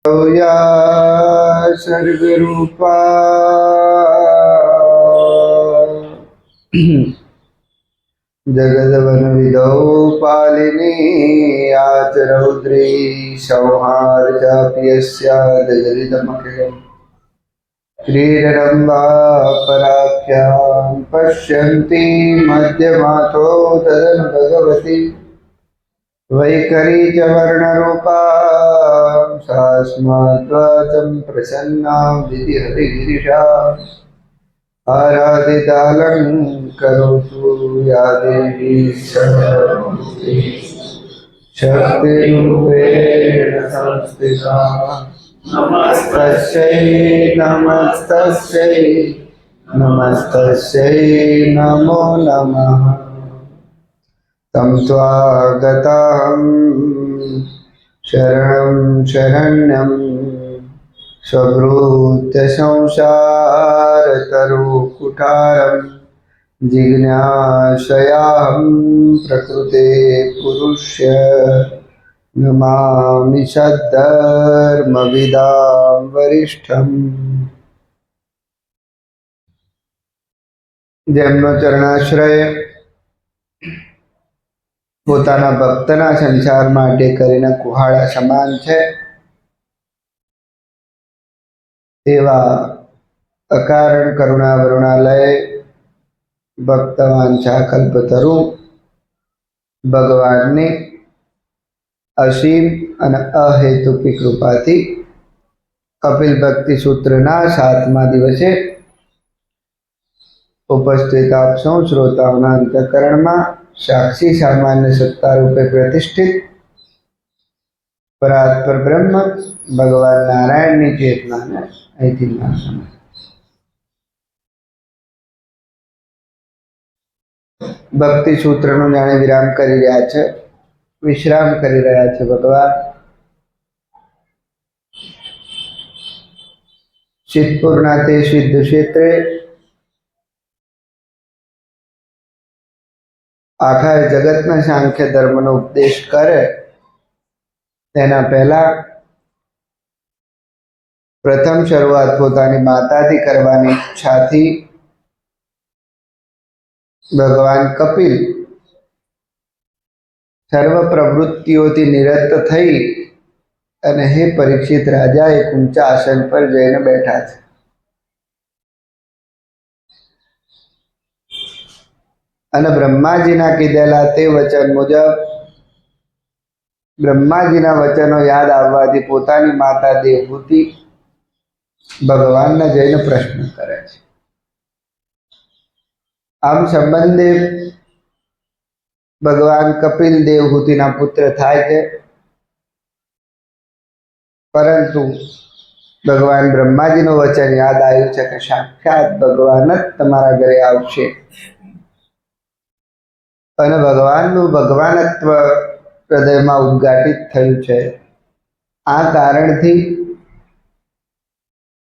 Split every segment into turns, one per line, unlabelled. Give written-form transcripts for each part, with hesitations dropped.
या सर्वरूपा जगद्वनविदौ पालिनी याच रौद्री संहारचापि यस्या जगदिदमखिलम् क्रीडनं वा पराख्यां पश्यन्ति मध्यमातो तदनु भगवती वैखरी च वर्णरूपा सास्माद्वाचं प्रसन्ना विधिहरिगिरिशा आराधितालङ्करोतु या देवी शक्तिरूपेण संस्थिता नमस्तस्यै नमस्तस्यै नमस्तस्यै नमो नमः तं त्वागतं शरणं शरण्यं स्वभृत्य संसारतरुकुठारं जिज्ञासयाहं प्रकृते पुरुष्य नमामि सद्धर्मविदां वरिष्ठम्। જેમનો ચરણાશ્રય પોતાના ભક્તના સંસાર માટે કરીને કુહાડા સમાન છે તેવા અકારણ કરુણા વરુણાલય ભક્તવાંછા કલ્પતરુ ભગવાનની અસીમ અને અહેતુકી કૃપાથી કપિલ ભક્તિ સૂત્રના 7મા દિવસે ઉપસ્થિત આપ સૌ શ્રોતાઓના અંતઃકરણમાં સાક્ષી સામાન્ય સત્તા રૂપે પ્રતિષ્ઠિત પરાત્પર બ્રહ્મ ભગવાન નારાયણની ચેતનાને અહીંથી નામ ભક્તિ સૂત્રનો જાણે વિરામ કરી રહ્યા છે, વિશ્રામ કરી રહ્યા છે ભગવાન। સિદ્ધપુરના તે સિદ્ધ ક્ષેત્રે આખા જગતના સાંખ્ય ધર્મનો ઉપદેશ કરે તેના પહેલા પ્રથમ શરૂઆત પોતાની માતાથી કરવાની ઈચ્છાથી ભગવાન કપિલ સર્વ પ્રવૃત્તિઓથી નિરત થઈ અને હે પરીક્ષિત રાજા એક ઊંચા આસન પર જઈને બેઠા છે। અને બ્રહ્માજીના કીધેલા તે વચન મુજબ બ્રહ્માજીના વચનો યાદ આવવાથી પોતાની માતા દેવહૂતિ ભગવાનને જઈને પ્રશ્ન કરે છે। આમ સંબંધે ભગવાન કપિલ દેવહૂતિના પુત્ર થાય છે, પરંતુ ભગવાન બ્રહ્માજીનું વચન યાદ આવ્યું છે કે સાક્ષાત ભગવાન જ તમારા ઘરે આવશે અને ભગવાનનું ભગવાનત્વ હૃદયમાં ઉદ્ઘાટિત થયું છે। આ કારણથી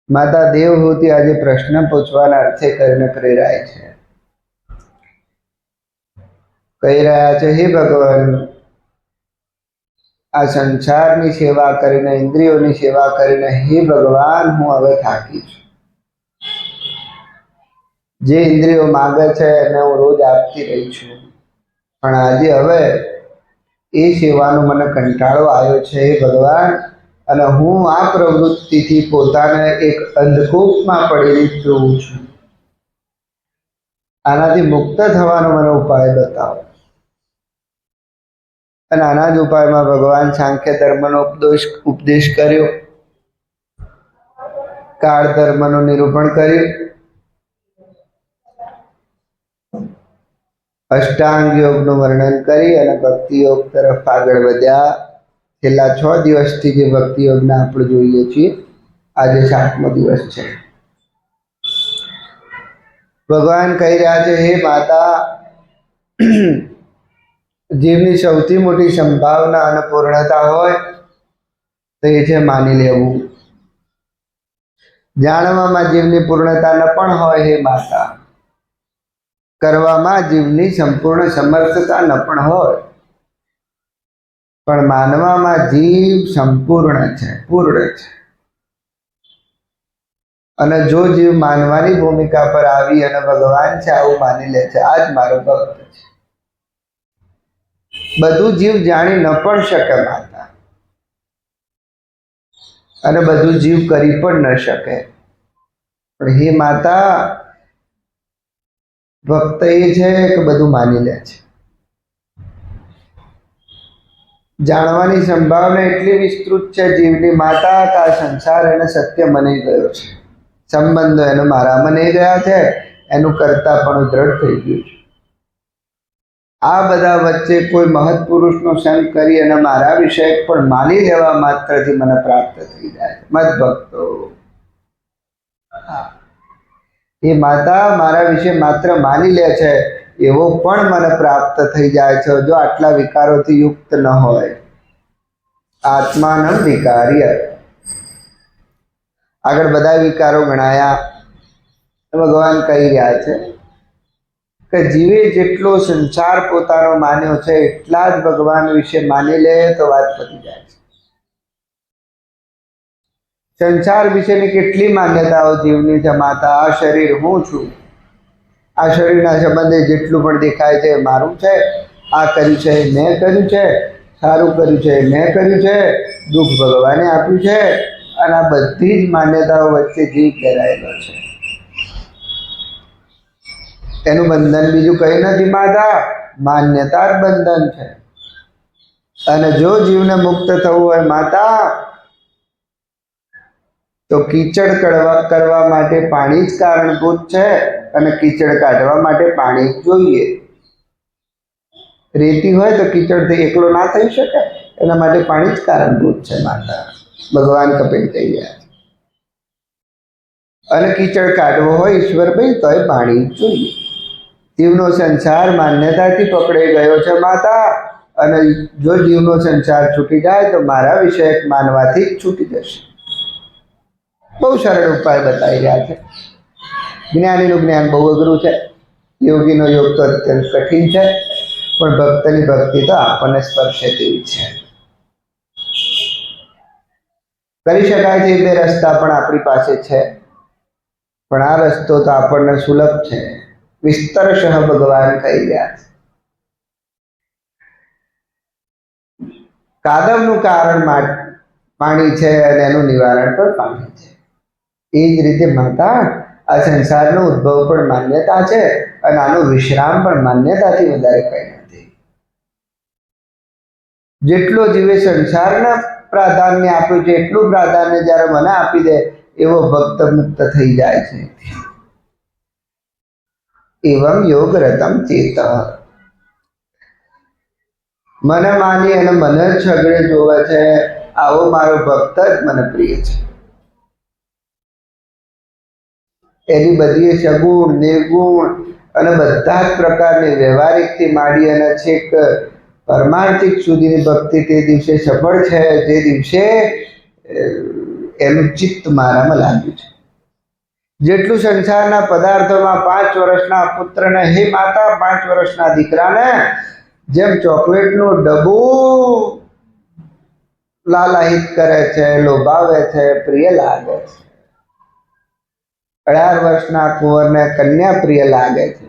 માતા દેવહૂતિ આજે પ્રશ્ન પૂછવાના અર્થે કરીને પ્રેરાય છે। કહી રહ્યા છે, હે ભગવાન, આ સંસારની સેવા કરીને ઇન્દ્રિયોની સેવા કરીને હે ભગવાન હું હવે થાકી છું। જે ઇન્દ્રિયો માગે છે એને હું રોજ આપતી રહી છું, પણ આજે હવે એ સેવાનો મને કંટાળો આવ્યો છે હે ભગવાન, અને હું આ પ્રવૃત્તિથી પોતાને એક અંધકૂપમાં પડી જોઉં છું। આનાથી મુક્ત થવાનો મને ઉપાય બતાવો। અને આના જ ઉપાયમાં ભગવાન સાંખ્ય ધર્મનો ઉપદેશ કર્યો, કાળ ધર્મનું નિરૂપણ કર્યું, અષ્ટાંગ યોગનું વર્ણન કરી અને ભક્તિ યોગ તરફ આગળ વધ્યા। છેલ્લા 6 દિવસથી જે ભક્તિ યોગને આપણે જોઈએ છીએ, આજે 7મો દિવસ છે। ભગવાન કહી રહ્યા છે, હે માતા, જીવની સૌથી મોટી સંભાવના અને પૂર્ણતા હોય તો એ છે માની લેવું। જાણવામાં જીવની પૂર્ણતા ન પણ હોય હે માતા, કરવામાં જીવની સંપૂર્ણ સમર્થતા ન પણ હોય પણ માનવામાં જીવ સંપૂર્ણ છે, પૂર્ણ છે. અને જો જીવ માનવાની ભૂમિકા પર આવી અને ભગવાન છે આવું માની લે છે, આ જ મારો ભક્ત છે. બધું જીવ જાણી ન પણ શકે માતા, અને બધું જીવ કરી પણ ન શકે. પણ હે માતા, ભક્ત એ છે કે બધું માની લે છે. જાણવાની સંભાવના એટલી વિસ્તૃત છે જીવની માતા કે આ સંસાર એને સત્ય મનાઈ ગયો છે. સંબંધો એને મારા મનાઈ ગયા છે, એનું કરતા પણ દ્રઢ થઈ ગયું છે. આ બધા વચ્ચે કોઈ મહત્પુરુષનો સંગ કરી અને મારા વિષય પણ માની લેવા માત્રથી મને પ્રાપ્ત થઈ જાય છે. મત ભક્તો, એ માતા મારા વિશે માત્ર માની લે છે એવો પણ મને પ્રાપ્ત થઈ જાય છે, જો આટલા વિકારોથી યુક્ત ન હોય. આત્માનમ વિકાર્ય, આગળ બધા વિકારો ગણાયા. ભગવાન કહી રહ્યા છે કે જીવે જેટલો સંસાર પોતાનો માન્યો છે એટલા જ ભગવાન વિશે માની લે તો વાત પતી જાય છે. સંસાર વિશેની કેટલી માન્યતાઓ જીવની છે માતા. આ શરીર હું છું, આ શરીરના સંબંધે જેટલું પણ દેખાય છે મારું છે, આ કર્યું છે મેં કર્યું છે, સારું કર્યું છે મેં કર્યું છે, દુઃખ ભગવાને આપ્યું છે. અને આ બધી જ માન્યતાઓ વચ્ચે જીવ ઘેરાયેલો છે. એનું બંધન બીજું કઈ નથી માતા, માન્યતા જ બંધન છે. અને જો જીવને મુક્ત થવું હોય માતા, તો કીચડ કરવા માટે પાણી જ કારણભૂત છે, અને કીચડ કાઢવા માટે પાણી જ જોઈએ. રેતી હોય તો કીચડથી એકલો ના થઈ શકે, એના માટે પાણી જ કારણભૂત છે માતા. ભગવાન કપિલ કહી રહ્યા છે. અને કીચડ કાઢવો હોય ઈશ્વરભાઈ તોય પાણી જ જોઈએ. જીવનો સંસાર માન્યતાથી પકડાઈ ગયો છે માતા, અને જો જીવનો સંસાર છૂટી જાય તો મારા વિષય માનવાથી જ છૂટી જશે. બહુ સરળ ઉપાય બતાવી રહ્યા છે. જ્ઞાનીનું જ્ઞાન બહુ અઘરું છે, યોગીનો યોગ તો અત્યંત કઠિન છે, પણ ભક્તની ભક્તિ તો આપણને સ્પર્શે તેવી છે. કરી શકાય છે બે રસ્તા પણ આપણી પાસે છે, પણ આ રસ્તો તો આપણને સુલભ છે. વિસ્તરશઃ ભગવાન કહી રહ્યા છે. કાદવનું કારણ પાણી છે અને એનું નિવારણ પણ પાણી છે. એ જ રીતે માતા, આ સંસારનો ઉદ્ભવ પણ માન્યતા છે અને આનો વિશ્રામ પણ માન્યતાથી વધારે કંઈ નથી. જેટલો જીવે સંસારના પ્રાધાન્ય આપ્યું છે એટલું પ્રાધાન્ય જ્યારે મને આપી દે એવો ભક્ત મુક્ત થઈ જાય છે. એવમ યોગ રતમ ચેત, મને માની અને મને છગડે જોવે છે આવો મારો ભક્ત જ મને પ્રિય છે. એની બધી સગુણ નિર્ગુણ અને બધા જ પ્રકારની વ્યવહારિકથી માંડી અને છેક પરમાર્થિક સુધીની ભક્તિ તે દિવસે સફળ છે જે દિવસે એનું ચિત્ત મારામાં લાગ્યું છે. જેટલું સંસારના પદાર્થોમાં 5 વર્ષના પુત્રને, હે માતા, 5 વર્ષના દીકરાને જેમ ચોકલેટનું ડબ્બું લાલાહિત કરે છે, લોભાવે છે, પ્રિય લાગે છે. 18 વર્ષના કુંવરને કન્યા પ્રિય લાગે છે,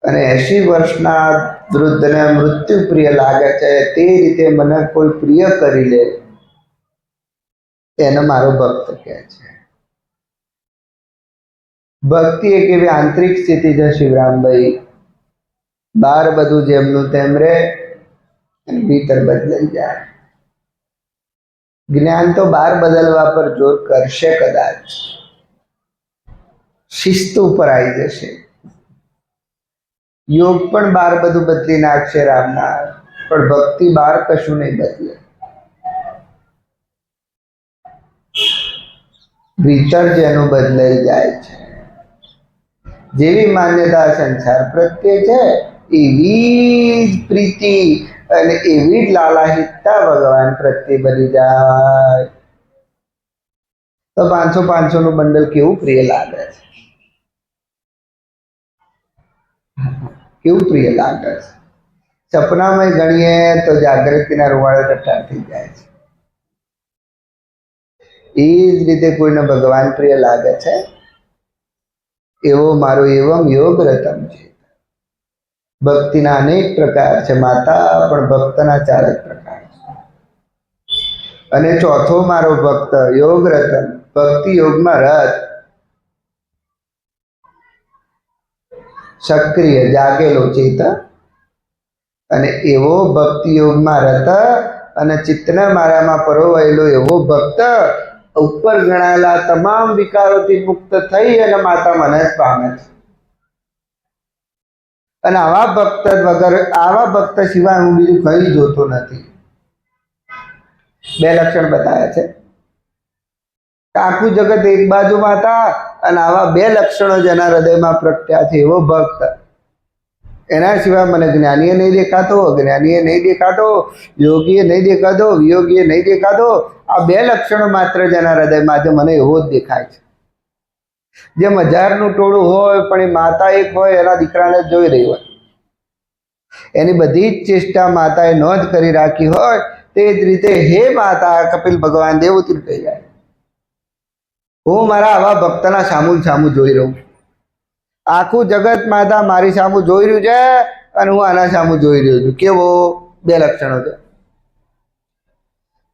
અને 80 વર્ષના વૃદ્ધને મૃત્યુ પ્રિય લાગે છે. તે રીતે મને કોઈ પ્રિય કરી લે એને મારો ભક્ત કહે છે. ભક્તિ એક એવી આંતરિક સ્થિતિ છે શિવરામભાઈ, બહાર બધું જેમનું તેમ રહે, ભીતર બદલાઈ જાય. જ્ઞાન તો બહાર બદલવા પર જોર કરશે કદાચ, શિસ્ત ઉપર આવી જશે. યોગ પણ બહાર બધું બદલી નાખશે રામના, પણ ભક્તિ બહાર કશું નહીં બદલે. ભીતર જેનું બદલાઈ જાય છે. જેવી માન્યતા સંસાર પ્રત્યે છે એવી જ પ્રીતિ અને એવી જ લાલાહિતતા ભગવાન પ્રત્યે બની જાય તો 500 નું બંડલ કેવું પ્રિય લાગે છે, કેવું પ્રિય લાગે છે. સપનામાં ગણીએ તો જાગૃતિના રૂવાડા ટટ્ટાર થઈ જાય છે. એ જ રીતે કોઈને ભગવાન પ્રિય લાગે છે, એવો મારો એવમ યોગ રતમ છે. ભક્તિના અનેક પ્રકાર છે માતા, પણ ભક્તના 4 જ પ્રકાર છે. અને ચોથો મારો ભક્ત યોગ રતન, ભક્તિ યોગમાં રત, સક્રિય જાગેલો ચેત, અને એવો ભક્તિ યોગમાં રત અને ચિત્તને મારામાં પરોવાયેલો એવો ભક્ત ઉપર ગણાયેલા તમામ વિકારોથી મુક્ત થઈ અને માતા મને જ પામે છે. અને આવા ભક્ત વગર, આવા ભક્ત સિવાય હું બીજું કંઈ જોતો નથી. 2 લક્ષણ બતાવ્યા છે. આખું જગત એક બાજુ માતા, અને આવા 2 લક્ષણો જેના હૃદયમાં પ્રગટ્યા છે એવો ભક્ત. એના સિવાય મને જ્ઞાનીએ નહીં દેખાતો, અજ્ઞાનીએ નહીં દેખાતો, યોગીએ નહીં દેખાતો, વિયોગીએ નહીં દેખાતો. આ 2 લક્ષણો માત્ર જેના હૃદયમાં છે મને એવો જ દેખાય છે. જેમ 1000નું ટોળું હોય પણ એ માતા એક હોય, એના દીકરાને જ જોઈ રહી હોય, એની બધી જ ચેષ્ટા માતાએ નોંધ કરી રાખી હોય, તે જ રીતે હે માતા કપિલ ભગવાન દેવોથી કહી જાય, હું મારા આવા ભક્તના સામું સામું જોઈ રહું છું. આખું જગત માતા મારી સામું જોઈ રહ્યું છે અને હું આના સામું જોઈ રહ્યો છું. કેવો? 2 લક્ષણો છે.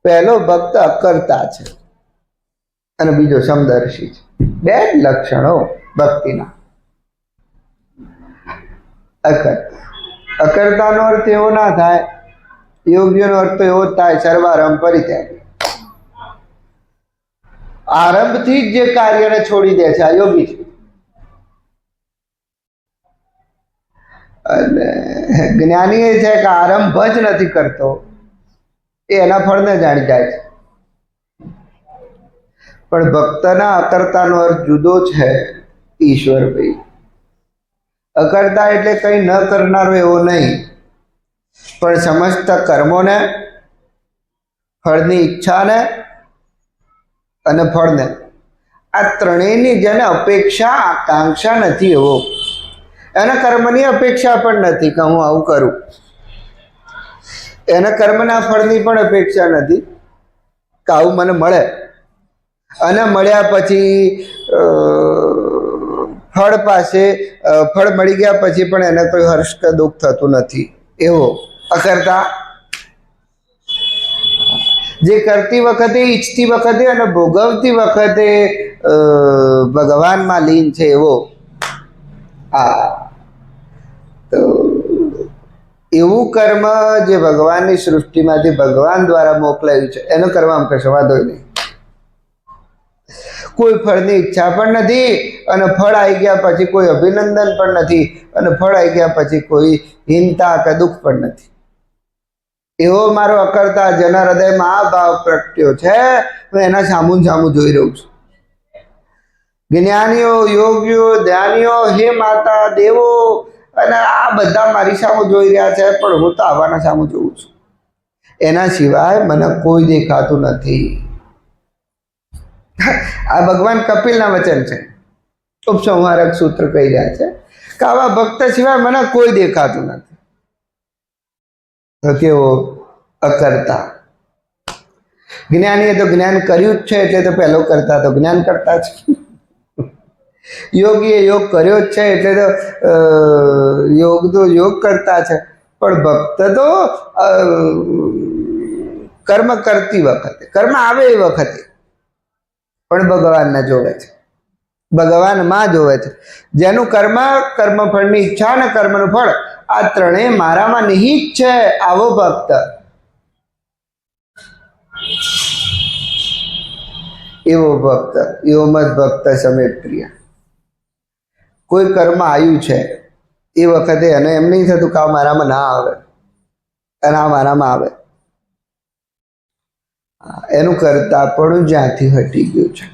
પહેલો ભક્ત અકર્તા છે અને બીજો સમદર્શી છે. 2 લક્ષણો ભક્તિના. અકર્તાનો અર્થ એવો ના થાય, યોગીનો અર્થ તો એવો જ થાય, સર્વારંભ પરિત્યાગી. આરંભથી જ જે કાર્યને છોડી દે છે આ યોગી છે. અને જ્ઞાની એ છે કે આરંભ જ નથી કરતો, એ એના ફળને જાણી જાય છે. પણ ભક્તના અકર્તાનો અર્થ જુદો છે ઈશ્વરભાઈ. અકર્તા એટલે કંઈ ન કરનારો એવો નહીં, પણ સમસ્ત કર્મોને, ફળની ઈચ્છાને અને ફળને, આ ત્રણેયની જેને અપેક્ષા આકાંક્ષા નથી એવો. એના કર્મની અપેક્ષા પણ નથી કે હું આવું કરું, એના કર્મના ફળની પણ અપેક્ષા નથી કે આવું મને મળે, અને મળ્યા પછી ફળ પાસે ફળ મળી ગયા પછી પણ એને કોઈ હર્ષ કે દુઃખ થતું નથી એવો અકર્તા. જે કરતી વખતે, ઈચ્છતી વખતે અને ભોગવતી વખતે ભગવાનમાં લીન છે એવો. તો એવું કર્મ જે ભગવાનની સૃષ્ટિમાંથી ભગવાન દ્વારા મોકલાયું છે એનો કરવામાં કશો વાંધો નહીં. કોઈ ફળની ઈચ્છા પણ નથી, અને ફળ આવી ગયા પછી કોઈ અભિનંદન પણ નથી, અને ફળ આવી ગયા પછી કોઈ હિંતા કે દુઃખ પણ નથી. એવો મારો અકર્તા જેના હૃદયમાં આ ભાવ પ્રગટ્યો છે, હું એના સામું સામું જોઈ રહ્યું છું. જ્ઞાનીઓ, યોગીઓ, ધ્યાનીઓ, હે માતા, દેવો અને આ બધા મારી સામું જોઈ રહ્યા છે, પણ હું તો આવાના સામું જોઉં છું. એના સિવાય મને કોઈ દેખાતું નથી. આ ભગવાન કપિલના વચન છે. ઉપસંહારક સૂત્ર કહી રહ્યા છે કે આવા ભક્ત સિવાય મને કોઈ દેખાતું નથી. તો કેવો? અકર્તા. જ્ઞાનીએ તો જ્ઞાન કર્યું જ છે, એટલે તો પહેલો કરતા તો જ્ઞાન કરતા છે. યોગીએ યોગ કર્યો જ છે, એટલે તો યોગ કરતા છે. પણ ભક્ત તો કર્મ કરતી વખતે, કર્મ આવે એ વખતે પણ ભગવાનને જોવે છે, ભગવાનમાં જોવે છે. જેનું કર્મફળની ઈચ્છા અને કર્મનું ફળ આ ત્રણેય મારામાં નિહિત છે, આવો ભક્ત. એવો ભક્ત, એવો મત ભક્ત સમેત પ્રિય. કોઈ કર્મ આવ્યું છે એ વખતે એને એમ નહીં થતું કે આ મારામાં ના આવે અને આ મારામાં આવે. એનું કરતા પણ જ્યાંથી હટી ગયું છે.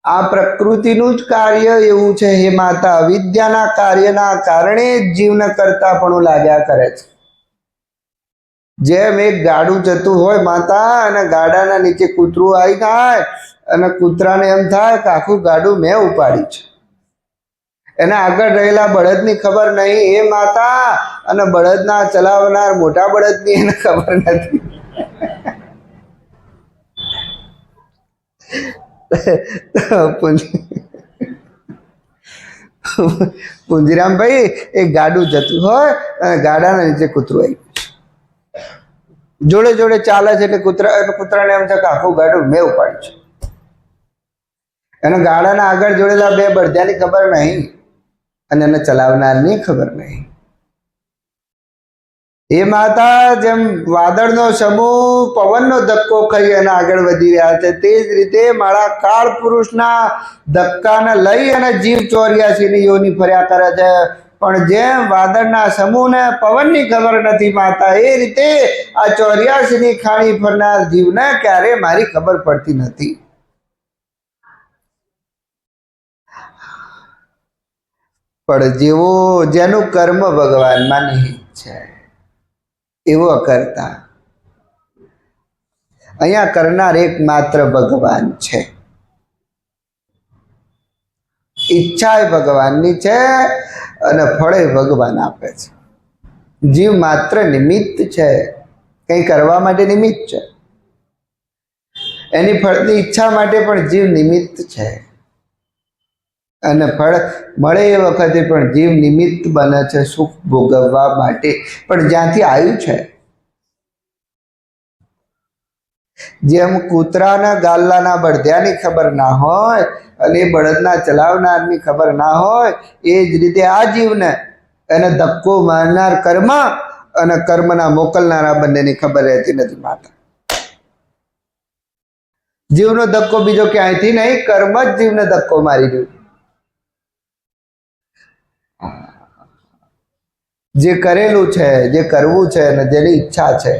આ પ્રકૃતિનું જ કાર્ય એવું છે હે માતા, અવિદ્યાના કાર્યના કારણે જ જીવને કરતા પણ લાગ્યા કરે છે. જેમ એક ગાડું જતું હોય માતા, અને ગાડાના નીચે કૂતરું આવી જાય અને કૂતરાને એમ થાય કે આખું ગાડું મેં ઉપાડ્યું છે, એના આગળ રહેલા બળદની ખબર નહીં એ માતા, અને બળદના ચલાવનાર મોટા બળદની એને ખબર નથી. પુંજીરામભાઈ એક ગાડું જતું હોય અને ગાડાના નીચે કૂતરું આવી જોડે જોડે ચાલે છે, એટલે કૂતરાને એમ છે કે આખું ગાડું મેં ઉપાડ્યું છે. એને ગાડાના આગળ જોડેલા બે બળદિયાની ખબર નહીં અને એને ચલાવનારની ખબર નહીં. એ માતા જેમ વાદળનો સમૂહ પવનનો ધક્કો ખાઈ અને આગળ વધી રહ્યા છે, તે જ રીતે મારા કાળ પુરુષના ધક્કાને લઈ અને જીવ 84ની યોની ફર્યા કરે છે. પણ જેમ વાદળના સમૂહને પવનની ખબર નથી માતા, એ રીતે આ 84ની ખાણી ફરનાર જીવને ક્યારે મારી ખબર પડતી નથી. પણ જેનું કર્મ ભગવાનમાં નિહિત છે એવો અકર્તા. અહીંયા કરનાર એકમાત્ર ભગવાન છે. ઈચ્છા એ ભગવાનની છે અને ફળ એ ભગવાન આપે છે. જીવ માત્ર નિમિત્ત છે, કંઈ કરવા માટે નિમિત્ત છે. એની ફળની ઈચ્છા માટે પણ જીવ નિમિત્ત છે, અને ફળ મળે એ વખતે પણ જીવ નિમિત્ત બને છે સુખ ભોગવવા માટે. પણ જ્યાંથી આવ્યું છે, જેમ કૂતરાના ગાલ્લાના બળદિયાની ખબર ના હોય અને એ બળદના ચલાવનારની ખબર ના હોય, એ જ રીતે આ જીવને એને ધક્કો મારનાર કર્મ અને કર્મના મોકલનારા બંનેની ખબર રહેતી નથી માતા. જીવનો ધક્કો બીજો ક્યાંયથી નહીં, કર્મ જ જીવને ધક્કો મારી ગયું. જે કરેલું છે, જે કરવું છે અને જેની ઈચ્છા છે,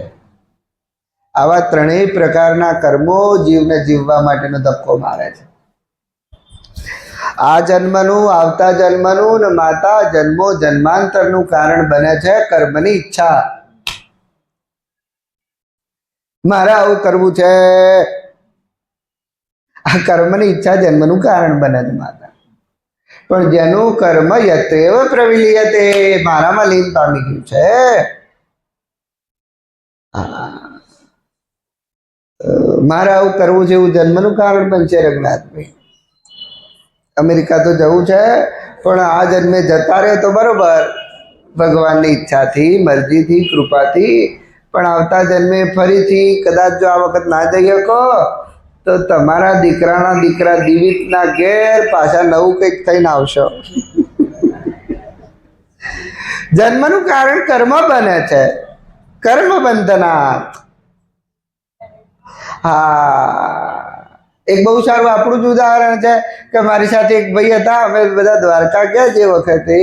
આવા ત્રણેય પ્રકારના કર્મો જીવને જીવવા માટેનો ધક્કો મારે છે. આ જન્મનું, આવતા જન્મનું ને માતા જન્મો જન્માંતરનું કારણ બને છે કર્મની ઈચ્છા. મારે આવું કરવું છે, આ કર્મની ઈચ્છા જન્મનું કારણ બને છે માતા. પણ જેનું કર્મ યત્રેવ પ્રવિલીયતે, મારામાં લીન પામી ગયું છે, મારે આવું કરવું છે એવું જન્મનું કારણ બનશે. રઘુનાથભાઈ અમેરિકા તો જવું છે, પણ આ જન્મે જતા રહે તો બરોબર, ભગવાનની ઈચ્છાથી, મરજીથી, કૃપાથી. પણ આવતા જન્મે ફરીથી કદાચ જો આ વખત ના જઈ શકો તો તમારા દીકરાના દીકરા દિવિતના ઘેર પાછા નવું કંઈક થઈને આવશો. જન્મનું કારણ કર્મ બને છે, કર્મ બંધનાથ. હા, એક બહુ સારું આપણું જ ઉદાહરણ છે કે મારી સાથે એક ભાઈ હતા, અમે બધા દ્વારકા ગયા જે વખતે,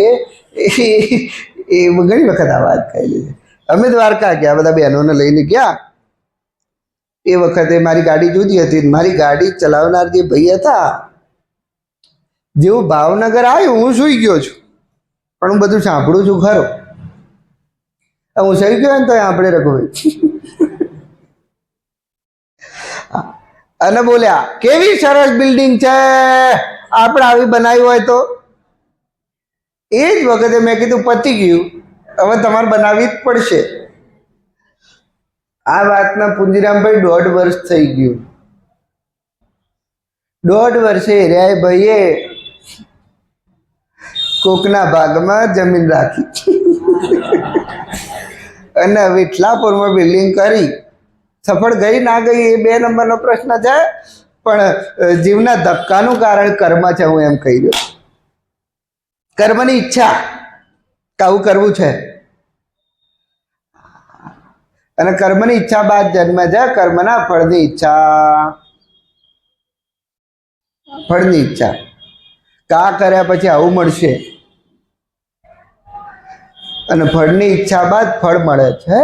એ ઘણી વખત આ વાત કહેલી છે. અમે દ્વારકા ગયા, બધા બહેનોને લઈને ગયા. એ વખતે મારી ગાડી જુદી હતી, મારી ગાડી ચલાવનાર જે ભાઈ હતા, જેવું ભાવનગર આવ્યું, હું સૂઈ ગયો છું, પણ હું બધું સાંભળું છું ખરો. હું સૂઈ ગયો ને તો આપણે રઘુભાઈ અને બોલ્યા કેવી સરસ બિલ્ડિંગ છે, આપણે આવી બનાવી હોય તો. એ જ વખતે મેં કીધું પતી ગયું, હવે તમારે બનાવવી જ પડશે. આ વાતના પુંજીરામભાઈ 1.5 વર્ષ થઈ ગયું. 1.5 વર્ષે રહ્યા ભાઈએ કોકના ભાગમાં જમીન રાખી અને વિઠલાપુરમાં બિલ્ડિંગ કરી. સફળ ગઈ ના ગઈ એ 2 નંબરનો પ્રશ્ન છે, પણ જીવના ધક્કાનું કારણ કર્મ છે. હું એમ કહી રહ્યો, કર્મની ઈચ્છા કે આવું કરવું છે, અને કર્મની ઈચ્છા બાદ જન્મે છે કર્મના ફળની ઈચ્છા. ફળની ઈચ્છા કા કર્યા પછી આવું મળશે, અને ફળની ઈચ્છા બાદ ફળ મળે છે.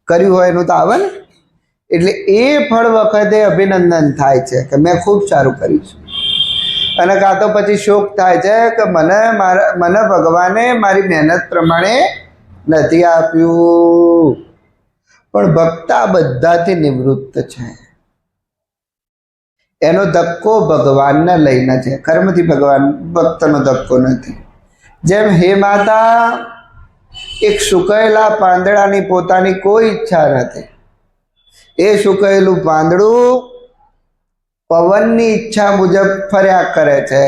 કર્યું હોય એનું તો આવે ને, એટલે એ ફળ વખતે અભિનંદન થાય છે કે મેં ખૂબ સારું કર્યું છે, અને કાં તો પછી શોક થાય છે કે મને ભગવાને મારી મહેનત પ્રમાણે નથી આપ્યું. પણ ભક્ત આ બધાથી નિવૃત્ત છે. એનો ધક્કો ભગવાનને લઈને છે, કર્મથી ભગવાન ભક્તનો ધક્કો નથી. જેમ હે માતા, એક સુકાયેલા પાંદડાની પોતાની કોઈ ઈચ્છા નથી. એ સુકાયેલું પાંદડું પવનની ઈચ્છા મુજબ ફર્યા કરે છે.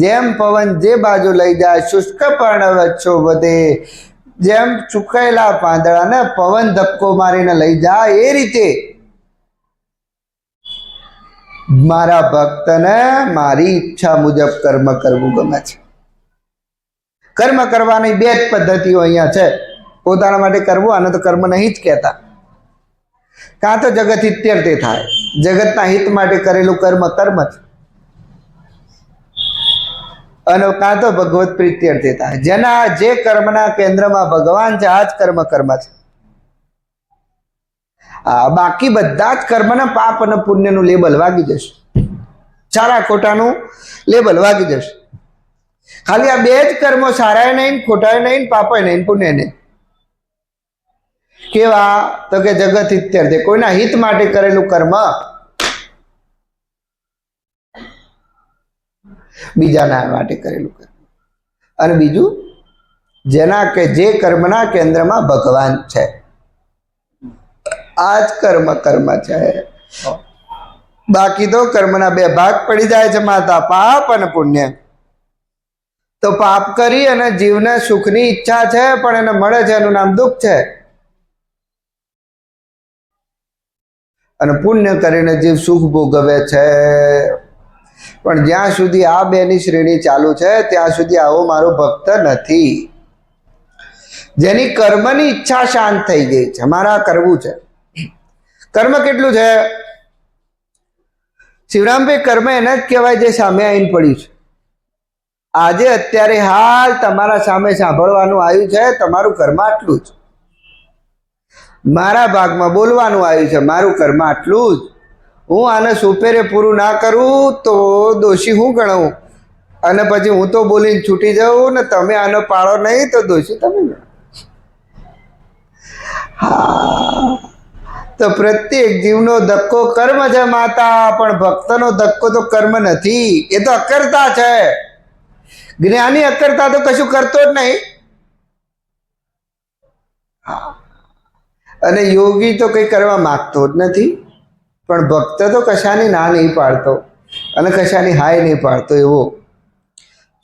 જેમ પવન જે બાજુ લઈ જાય, શુષ્ક પર્ણવૃક્ષો વધે, જેમ સુકાયેલા પાંદડાને પવન ધક્કો મારીને લઈ જાય, એ રીતે મારા ભક્તને મારી ઈચ્છા મુજબ કર્મ કરવું ગમે છે. કર્મ કરવાની બે જ પદ્ધતિઓ અહીંયા છે. પોતાના માટે કરવું, આને તો કર્મ નહીં જ કહેતા. કાં તો જગત હિત્યર્થે થાય, જગતના હિત માટે કરેલું કર્મ કર્મ છે, અને કાં તો ભગવત પ્રીત્યર્થે થાય. જેના જે કર્મના કેન્દ્રમાં ભગવાન છે, આ જ કર્મ કર્મ છે. બાકી બધા જ કર્મના પાપ અને પુણ્યનું લેબલ વાગી જશે, સારા ખોટાનું લેબલ વાગી જશે. ખાલી આ બે જ કર્મો, સારાય નહીં, ખોટાય નહીં, પાપાય નહીં, પુણ્ય નહીં. કેવા? તો કે જગત હિત્યર્થે, કોઈના હિત માટે કરેલું કર્મ, બીજાના માટે કરેલું કર્મ. અને બીજું, જેના કે જે કર્મના કેન્દ્રમાં ભગવાન છે, આ જ કર્મ કર્મ છે. બાકી તો કર્મના બે ભાગ પડી જાય છે માતા, પાપ અને પુણ્ય. તો પાપ કરી અને જીવને સુખની ઈચ્છા છે, પણ એને મળે છે એનું નામ દુઃખ છે. અને પુણ્ય કરીને જીવ સુખ ભોગવે છે. પણ જ્યાં સુધી આ બેની શ્રેણી ચાલુ છે, ત્યાં સુધી આવો મારો ભક્ત નથી. જેની કર્મની ઈચ્છા શાંત થઈ ગઈ છે, મારા કરવું છે. કર્મ કેટલું છે શિવરામભાઈ? કર્મ એને જ કહેવાય જે સામે આવીને પડ્યું છે. આજે અત્યારે હાલ તમારા સામે સાંભળવાનું આવ્યું છે, તમારું કર્મ આટલું જ. મારા ભાગમાં બોલવાનું આવ્યું છે, મારું કર્મ આટલું જ. હું આને સુપેરે પૂરું ના કરું તો દોષી હું ગણાવું, અને પછી હું તો બોલીને છૂટી જાઉં ને તમે આનો પાળો નહીં તો દોષી તમે ગણો. હા, તો પ્રત્યેક જીવનો ધક્કો કર્મ છે માતા, પણ ભક્તનો ધક્કો તો કર્મ નથી, એ તો અકર્તા છે. જ્ઞાની અકર્તા તો કશું કરતો જ નહીં. અને યોગી તો કંઈ કરવા માંગતો જ નથી. પણ ભક્ત તો કશાની ના નહીં પાડતો અને કશાની હાય નહીં પાડતો. એવો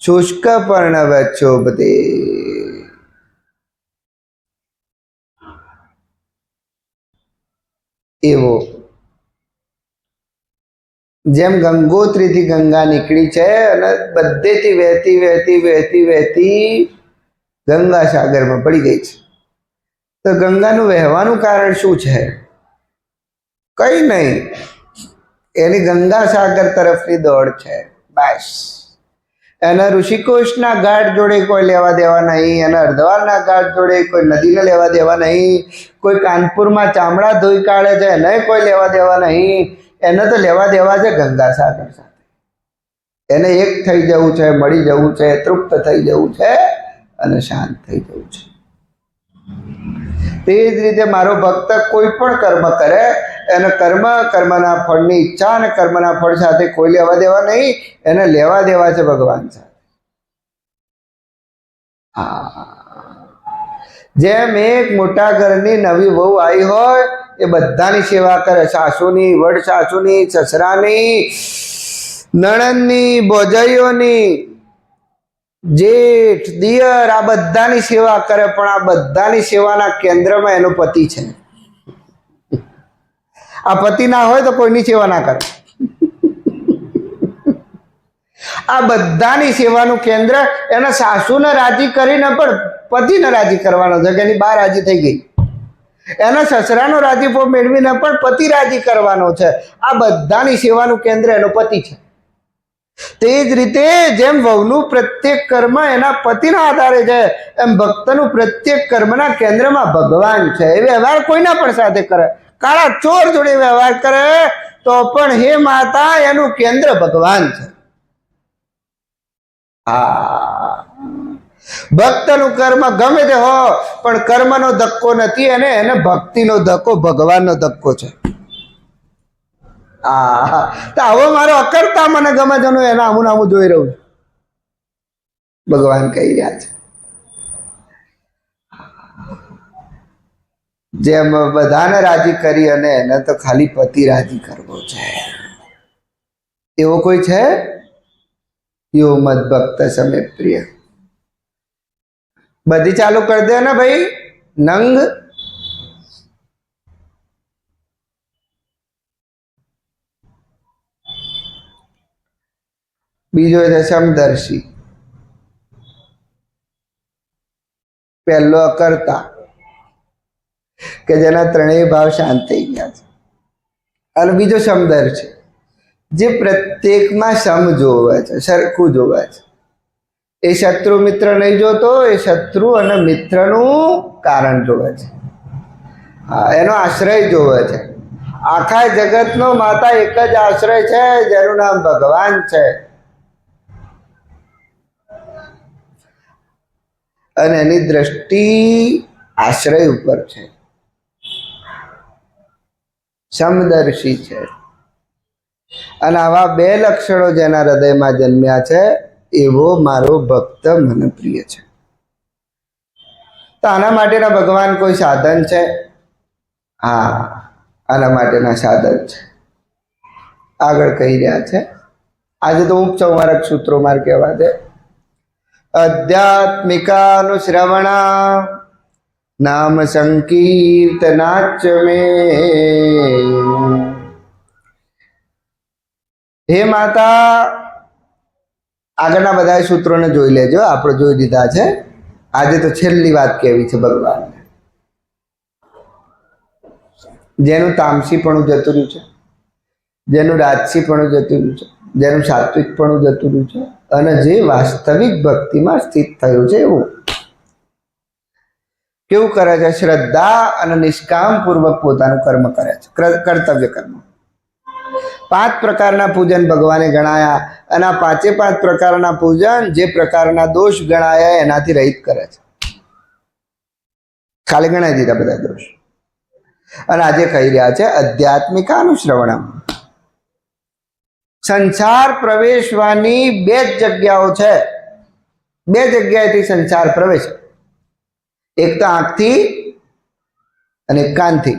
શુષ્ક પર્ણવૃક્ષો બધે, એવો જેમ ગંગોત્રીથી ગંગા નીકળી છે અને બધેથી વહેતી વહેતી વહેતી વહેતી ગંગા સાગરમાં પડી ગઈ છે. તો ગંગાનું વહેવાનું કારણ શું છે? કઈ નહીં, એની ગંગા સાગર તરફની દોડ છે, બસ. એના ઋષિકોશના ઘાટ જોડે કોઈ લેવા દેવા નહીં, એના અર્ધવારના ઘાટ જોડે કોઈ નદીને લેવા દેવા નહીં, કોઈ કાનપુરમાં ચામડા ધોઈ કાઢે છે એને કોઈ લેવા દેવા નહીં. એને તો લેવા દેવા છે ગંગા સાગર સાથે. એને એક થઈ જવું છે, મળી જવું છે, તૃપ્ત થઈ જવું છે અને શાંત થઈ જવું છે. તે જ રીતે મારો ભક્ત કોઈ પણ કર્મ કરે, એને કર્મના ફળની ઈચ્છા અને કર્મના ફળ સાથે કોઈ લેવા દેવા નહીં, એને લેવા દેવા છે ભગવાન સાથે. જેમ એક મોટા ઘરની નવી વહુ આવી હોય, એ બધાની સેવા કરે, સાસુની, વડ સાસુની, સસરાની, નણંદની, ભોજાઈઓની, જેઠ, દિયર, આ બધાની સેવા કરે. પણ આ બધાની સેવાના કેન્દ્રમાં એનો પતિ છે. આ પતિ ના હોય તો કોઈની સેવા ના કરે. આ બધાની સેવાનું કેન્દ્ર એના સાસુને રાજી કરીને પણ પતિને રાજી કરવાનો છે કે એની બા રાજી થઈ ગઈ. એના સસરાનો રાજીપો મેળવીને પણ પતિ રાજી કરવાનો છે. આ બધાની સેવાનું કેન્દ્ર એનો પતિ છે. તે જ રીતે જેમ વહુનું પ્રત્યેક કર્મ એના પતિના આધારે છે, એમ ભક્તનું પ્રત્યેક કર્મના કેન્દ્રમાં ભગવાન છે. એ વ્યવહાર કોઈના પણ સાથે કરે, કાળા ચોર જોડે વ્યવહાર કરે તો પણ હે માતા એનું કેન્દ્ર ભગવાન છે. ભક્તનું કર્મ ગમે તે હો, પણ કર્મનો ધક્કો નથી, અને એને ભક્તિનો ધક્કો, ભગવાનનો ધક્કો છે. હા, તો હવે મારો અકર્તા મને ગમે છે, એના આમું નામું જોઈ રહ્યું છું. ભગવાન કહી રહ્યા છે જેમ બધાને રાજી કરી અને એને તો ખાલી પતિ રાજી કરવો છે, એવો કોઈ છે? યો મદ ભક્ત સમે પ્રિય. બધી ચાલુ કરી દે ને ભાઈ. નંગ બીજો છે સમદર્શી, પહેલો અકર્તા કે જેના ત્રણેય ભાવ શાંત થઈ ગયા છે, અને બીજો સમદર્શી જે પ્રત્યેકમાં સમ જોવે છે, સરખું જોવે છે. એ શત્રુ મિત્ર નહીં જોતો, એ શત્રુ અને મિત્રનું કારણ જોવે છે. એનો આશ્રય જોવે છે. આખા જગતનો માતા એક જ આશ્રય છે, જેનું નામ ભગવાન છે, અને એની દ્રષ્ટિ આશ્રય ઉપર છે. સમદર્શી છે. અને આવા બે લક્ષણો જેના હૃદયમાં જન્મ્યા છે, એવો મારો ભક્ત મને પ્રિય છે. તો આના માટેના ભગવાન કોઈ સાધન છે? હા, આના માટેના સાધન છે. આગળ કહી રહ્યા છે. આજે તો ઉપસંહારક સૂત્રો માર કહેવા દે. અધ્યાત્મિકાનુશ્રવણ નામ સંકીર્તનાચ મે. હે માતા, આગળના બધા સૂત્રોને જોઈ લેજો, આપણે જોઈ લીધા છે. આજે તો છેલ્લી વાત કહેવી છે ભગવાનને. જેનું તામસીપણું જતું રહ્યું છે, જેનું રાજસીપણું જતું રહ્યું છે, જેનું સાત્વિકપણું જતું રહ્યું છે, અને જે વાસ્તવિક ભક્તિમાં સ્થિત થયું છે, એવું કેવું કરે છે? શ્રદ્ધા અને નિષ્કામ પૂર્વક પોતાનું કર્મ કરે છે, કર્તવ્ય કર્મ. 5 પ્રકારના પૂજન ભગવાને ગણાયા, અને આ 5 પ્રકારના પૂજન જે પ્રકારના દોષ ગણાયા એનાથી રહિત કરે છે. ખાલી ગણાવી દીધા બધા દોષ. અને આજે કહી રહ્યા છે અધ્યાત્મિકાનુશ્રવણમ. સંસાર પ્રવેશવાની 2 જ જગ્યાઓ છે. 2 જગ્યાએથી સંસાર પ્રવેશ, એક તો આંખથી અને એક કાનથી.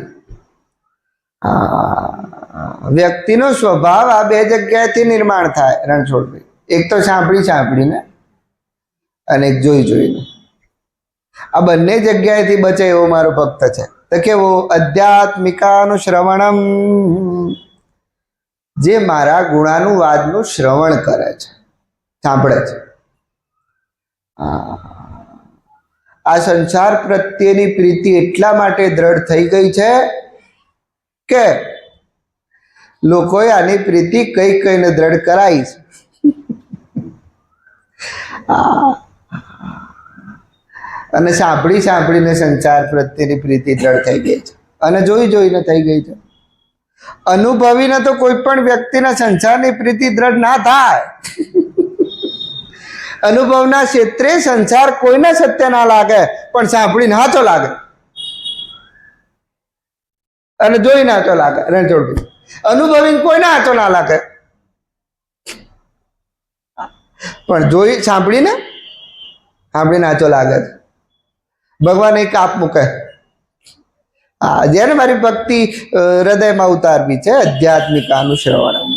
વ્યક્તિનો સ્વભાવ આ 2 જગ્યાએથી નિર્માણ થાય રણછોડભાઈ. એક તો સાંભળીને અને એક જોઈને. આ બંને જગ્યાએથી બચે એવો મારો ભક્ત છે. તો કેવો? અધ્યાત્મિકાનુશ્રવણમ, જે મારા ગુણાનુવાદનું શ્રવણ કરે છે, સાંભળે છે. આ સંસાર પ્રત્યેની પ્રીતિ એટલા માટે દ્રઢ થઈ ગઈ છે કે લોકોએ આની પ્રીતિ કઈને દ્રઢ કરાઈ છે. અને સાંભળીને સંસાર પ્રત્યેની પ્રીતિ દ્રઢ થઈ ગઈ છે, અને જોઈને થઈ ગઈ છે. અનુભવીને તો કોઈ પણ વ્યક્તિના સંસારની પ્રીતિ દ્રઢ ના થાય. અનુભવના ક્ષેત્રે સંસાર કોઈને સત્ય ના લાગે, પણ સાંભળીને હાચો લાગે, અને જોઈને હાચો લાગે. રણછોડભાઈ, અનુભવીને કોઈને હાચો ના લાગે, પણ સાંભળીને હાચો લાગે. ભગવાન એક આપ મૂકે. જેને મારી ભક્તિ હૃદયમાં ઉતારવી છે, આધ્યાત્મિકાનું શ્રવણ,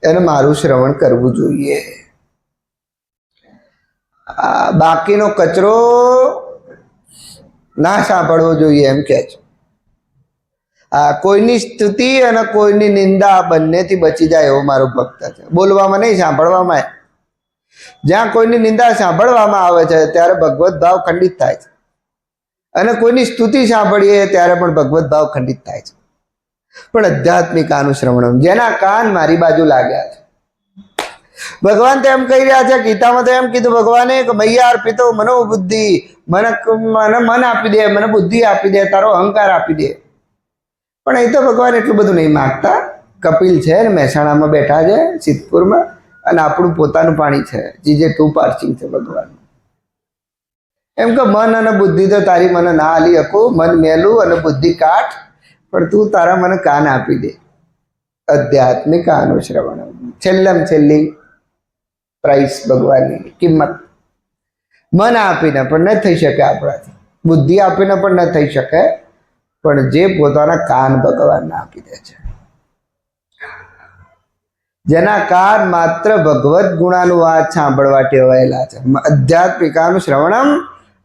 એને મારું શ્રવણ કરવું જોઈએ. બાકીનો કચરો ના સાંભળવો જોઈએ એમ કે છે. કોઈની સ્તુતિ અને કોઈની નિંદા બંનેથી બચી જાય એવો મારો ભક્ત છે. બોલવામાં નહીં, સાંભળવામાં. જ્યાં કોઈની નિંદા સાંભળવામાં આવે છે ત્યારે ભગવત ભાવ ખંડિત થાય છે, અને કોઈની સ્તુતિ સાંભળીએ ત્યારે પણ ભગવત ભાવ ખંડિત થાય છે. પણ આધ્યાત્મિકાનુશ્રવણમ, જેના કાન મારી બાજુ લાગ્યા છે. ભગવાન તો એમ કહી રહ્યા છે, ગીતામાં તો એમ કીધું ભગવાને કે મૈયા અર્પિતો મનોબુદ્ધિ, મને મન આપી દે, મને બુદ્ધિ આપી દે, તારો અહંકાર આપી દે. પણ અહીં તો ભગવાન એટલું બધું નહીં માગતા. કપિલ છે ને મહેસાણામાં બેઠા છે, સિદ્ધપુરમાં, અને આપણું પોતાનું પાણી છે, જીજે 2 પાર્સિંગ છે ભગવાન. એમ કે મન અને બુદ્ધિ તો તારી મને ના આલી શકું, મન મેલું અને બુદ્ધિ કાઠ, પણ તું તારા મને કાન આપી દે. આધ્યાત્મિક અનુશ્રવણ, છેલ્લામાં છેલ્લી પ્રાઇસ ભગવાનની કિંમત. મન આપીને પણ ન થઈ શકે આપણાથી, બુદ્ધિ આપીને પણ ન થઈ શકે, પણ જે પોતાના કાન ભગવાનને આપી દે છે, જેના કાન માત્ર ભગવત ગુણાનું વાત સાંભળવા ટેવાયેલા છે. આધ્યાત્મિકાનું શ્રવણમ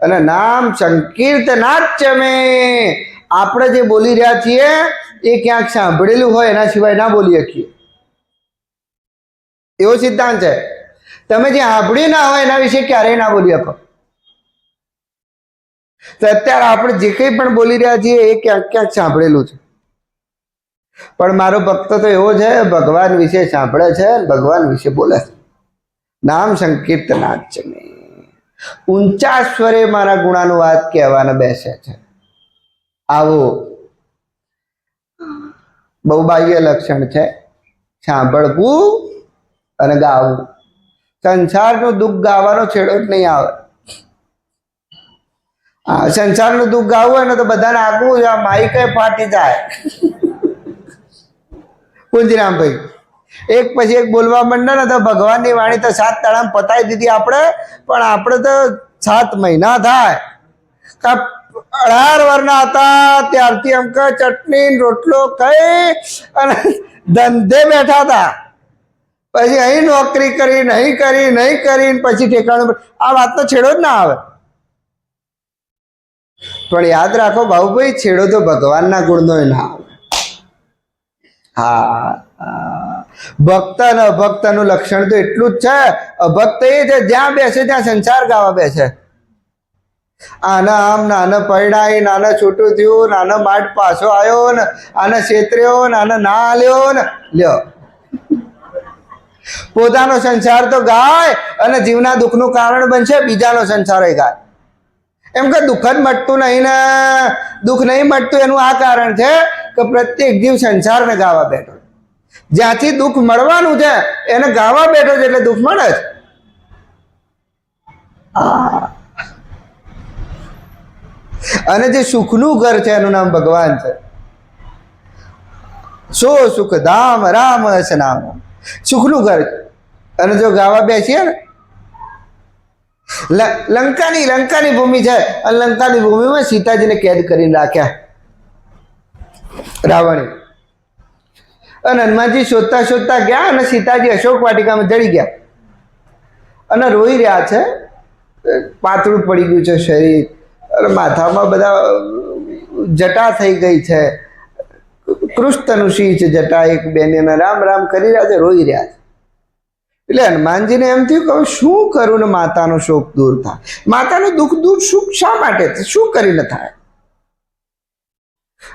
અને નામ સંકીર્તનાચ્ય મેં. આપણે જે બોલી રહ્યા છીએ એ ક્યાંક સાંભળેલું હોય એના સિવાય ના બોલી શકીએ, એવો સિદ્ધાંત છે. તમે જે સાંભળ્યું ના હોય એના વિશે ક્યારેય ના બોલી શકો. તો અત્યારે આપણે જે કંઈ પણ બોલી રહ્યા છીએ એ ક્યાંક ક્યાંક સાંભળેલું છે. પણ મારો ભક્ત તો એવો છે, ભગવાન વિશે સાંભળે છે, ભગવાન વિશે બોલે છે. નામ સંકીર્તનાચ્ય મેં. ઊંચા સ્વરે મારા ગુણાનું વાત કહેવાને બેસે છે. આવો બહુ બાહ્ય લક્ષણ છે, સાંભળવું અને ગાવું. સંસારનું દુઃખ ગાવાનો છેડો જ નહીં આવે. સંસારનું દુઃખ ગાવું હોય ને તો બધાને આગવું છે, માઈક ફાટી જાય. પૂંજરામભાઈ એક પછી એક બોલવા માંડે ને તો ભગવાનની વાણી તો 7 તાળામાં પતાવી દીધી આપણે, પણ આપણે તો 7 મહિના થાય 18 વર્ષના હતા ત્યારથી અમક ચટણી રોટલો ખાઈ અને ધંધે બેઠા હતા. પછી અહીં નોકરી કરી નહીં કરી પછી ઠેકાણું. આ વાતનો છેડો જ ના આવે. પણ યાદ રાખો બાબુભાઈ, છેડો તો ભગવાનના ગુણનો ના આવે. ભક્ત અને અભક્તનું લક્ષણ તો એટલું જ છે. અભક્ત એ છે જ્યાં બેસે ત્યાં સંસાર ગાવા બેસે. આના આમ નાના પરણાઈ, નાના છૂટું થયું, નાનો માટ પાછો આવ્યો ને, આને છેતર્યો ને, આને ના આલ્યો ને, લ્યો પોતાનો સંસાર તો ગાય અને જીવના દુઃખનું કારણ બનશે બીજાનો સંસાર ગાય. એમ કે દુઃખ જ મટતું નહીં ને, દુઃખ નહીં મટતું એનું આ કારણ છે કે પ્રત્યેક જીવ સંસારને ગાવા બેઠો. જ્યાંથી દુઃખ મળવાનું છે એને ગાવા બેઠો છે એટલે દુઃખ મળે છે. અને જે સુખનું ઘર છે એનું નામ ભગવાન છે. સો સુખ ધામ રામ હસ નામ. સુખનું ઘર છે. અને જો ગાવા બેસીએ ને, લંકાની ભૂમિ છે અને લંકાની ભૂમિમાં સીતાજીને કેદ કરીને રાખ્યા રાવણે. અને હનુમાનજી શોધતા શોધતા ગયા અને સીતાજી અશોક વાટિકામાં જડી ગયા અને રોઈ રહ્યા છે. પાતળું પડી ગયું છે શરીર અને માથામાં બધા જટા થઈ ગઈ છે. કૃષ્ણનુષી છે જટા. એક બેન રામ રામ કરી રહ્યા છે, રોઈ રહ્યા છે. એટલે હનુમાનજીને એમ થયું કે શું કરું ને માતાનો શોક દૂર થાય. માતાનું દુઃખ દૂર સુખ શા માટે, શું કરીને થાય?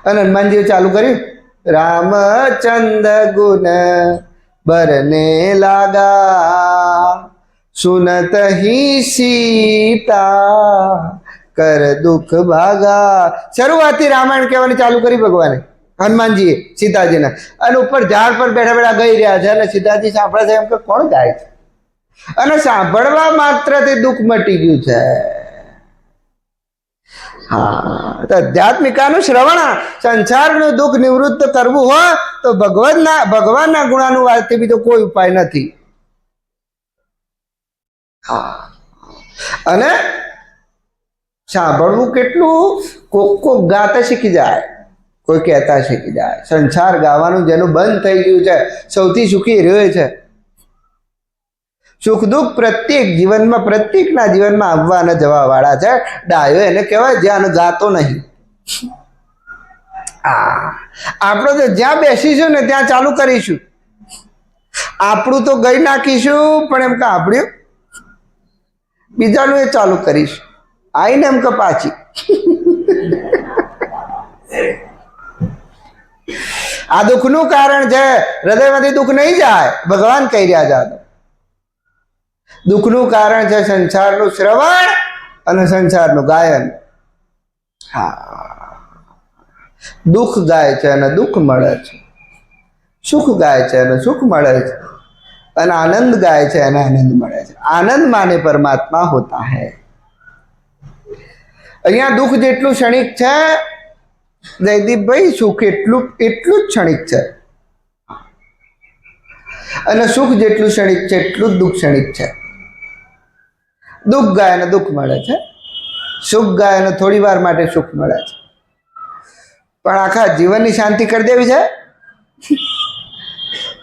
અને હનુમાનજીએ ચાલુ કર્યું, રામચંદ્ર ગુણ બરને લાગા, સુનત હી સીતા કર દુઃખ ભાગા. શરૂઆતથી રામાયણ કહેવાની ચાલુ કરી ભગવાને, હનુમાનજીએ સીતાજીને. અને ઉપર ઝાડ પર બેઠા બેઠા ગઈ રહ્યા છે અને સીતાજી સાંભળે છે. એમ કે કોણ ગાય છે? અને સાંભળવા માત્રથી દુઃખ મટી ગયું છે. આધ્યાત્મિકાનું શ્રવણ. સંસારનું દુઃખ નિવૃત્ત કરવું હોય તો ભગવાનના ગુણાનું વાતથી બીજો કોઈ ઉપાય નથી. અને સાંભળવું કેટલું, કોક ગાતા શીખી જાય, કોઈ કહેતા શીખી જાય. સંસાર ગાવાનું જેનું બંધ થઈ ગયું છે સૌથી સુખી રહ્યો છે. સુખ દુઃખ પ્રત્યેક જીવનમાં, પ્રત્યેકના જીવનમાં આવવા અને જવા વાળા છે. ડાયો એને કહેવાય જ્યાં ગાતો નહીં. આપણે તો જ્યાં બેસીશું ને ત્યાં ચાલુ કરીશું. આપણું તો ગઈ નાખીશું, પણ એમ કે આપણું બીજાનું એ ચાલુ કરીશું. આઈને એમ કે પાછી. આ દુઃખનું કારણ છે. હૃદયમાંથી દુઃખ નહીં જાય, ભગવાન કહી રહ્યા છે. દુઃખનું કારણ છે સંસારનું શ્રવણ અને સંસારનું ગાયન. દુઃખ ગાય છે અને દુઃખ મળે છે, સુખ ગાય છે અને સુખ મળે છે, અને આનંદ ગાય છે અને આનંદ મળે છે. આનંદ માને પરમાત્મા હોતા હૈ. અહીંયા દુઃખ જેટલું ક્ષણિક છે જયદીપભાઈ, સુખ એટલું જ ક્ષણિક છે. અને સુખ જેટલું ક્ષણિક છે એટલું જ દુઃખ ક્ષણિક છે. દુઃખ ગાય અને દુઃખ મળે છે, સુખ ગાય અને થોડી વાર માટે સુખ મળે છે, પણ આખા જીવનની શાંતિ કરી દેવી છે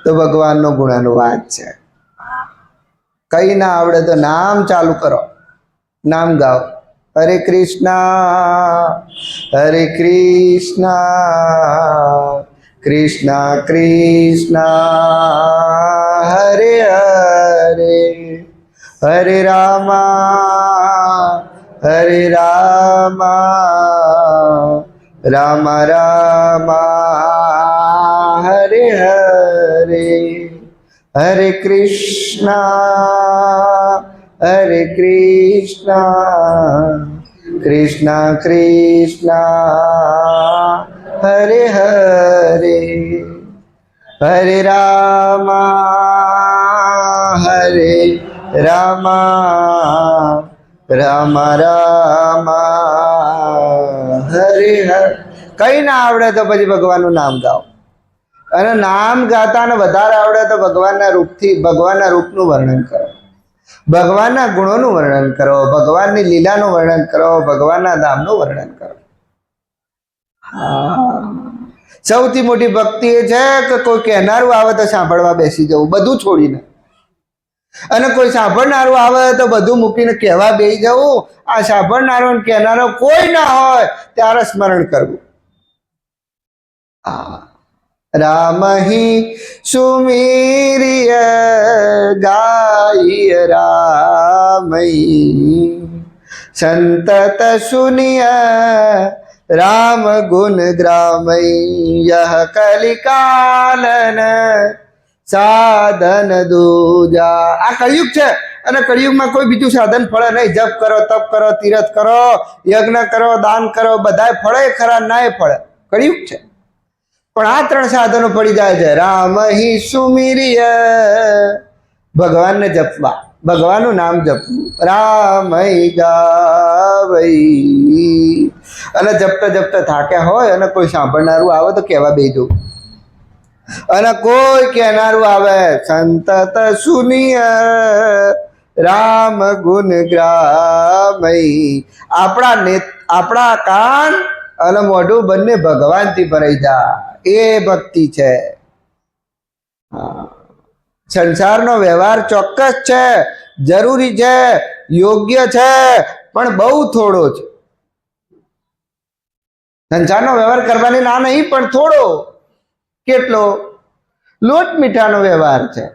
તો ભગવાનનો ગુણાનુવાદ છે. કઈ ના આવડે તો નામ ચાલુ કરો, નામ ગાઓ, હરે કૃષ્ણ હરે કૃષ્ણ કૃષ્ણ કૃષ્ણ હરે હરે હરે રામ રામ રામ હરે હરે હરે કૃષ્ણ કૃષ્ણ કૃષ્ણ હરે હરે હરે રામ રામ રામ હરે હરે. કઈ ના આવડે તો પછી ભગવાનનું નામ ગાઓ, અને નામ ગાતા ને વધારે આવડે તો ભગવાનના રૂપનું વર્ણન કરો, ભગવાનના ગુણોનું વર્ણન કરો, ભગવાનની લીલાનું વર્ણન કરો, ભગવાનના ધામનું વર્ણન કરો. સૌથી મોટી ભક્તિ એ છે કે કોઈ કહેનારું આવે તો સાંભળવા બેસી જવું, બધું છોડીને, અને કોઈ સાંભળનારું આવે તો બધું મૂકીને કહેવા બેસી જવું. આ સાંભળનારો અને કહેનારો કોઈ ના હોય ત્યારે સ્મરણ કરવું. રામ હિ સુમીરિય ગાય રામઈ સંતત સુનિય રામ ગુણ ગ્રામઈ યહ કલિકાલન સાધન દૂજા. આ કળિયુગ છે અને કળિયુગમાં કોઈ બીજું સાધન ફળે નહીં. જપ કરો, તપ કરો, તીરથ કરો, યજ્ઞ કરો, દાન કરો, બધાય ફળે ખરા, નાય ફળે. કળિયુગ છે, પણ આ ત્રણ સાધનો પડી જાય છે. રામ હિ સુમિરિય, ભગવાનને જપવા, ભગવાનનું નામ જપવું, રામ ગાવઈ, અને જપતા જપતા થાક્યા હોય અને કોઈ સાંભળનારું આવે તો કહેવા બેસી જવું, અને કોઈ કહેનારું આવે સંતત સુનિય રામ ગુણ ગ્રામઈ. આપણા કાન અને મોઢું બંને ભગવાનથી ભરાઈ જાય, એ ભક્તિ છે. સંસારનો વ્યવહાર ચોક્કસ છે, જરૂરી છે, યોગ્ય છે, પણ બહુ થોડો છે. સંસારનો વ્યવહાર કરવાની ના નહીં, પણ થોડો. કેટલો? લોટ મીઠાનો વ્યવહાર છે.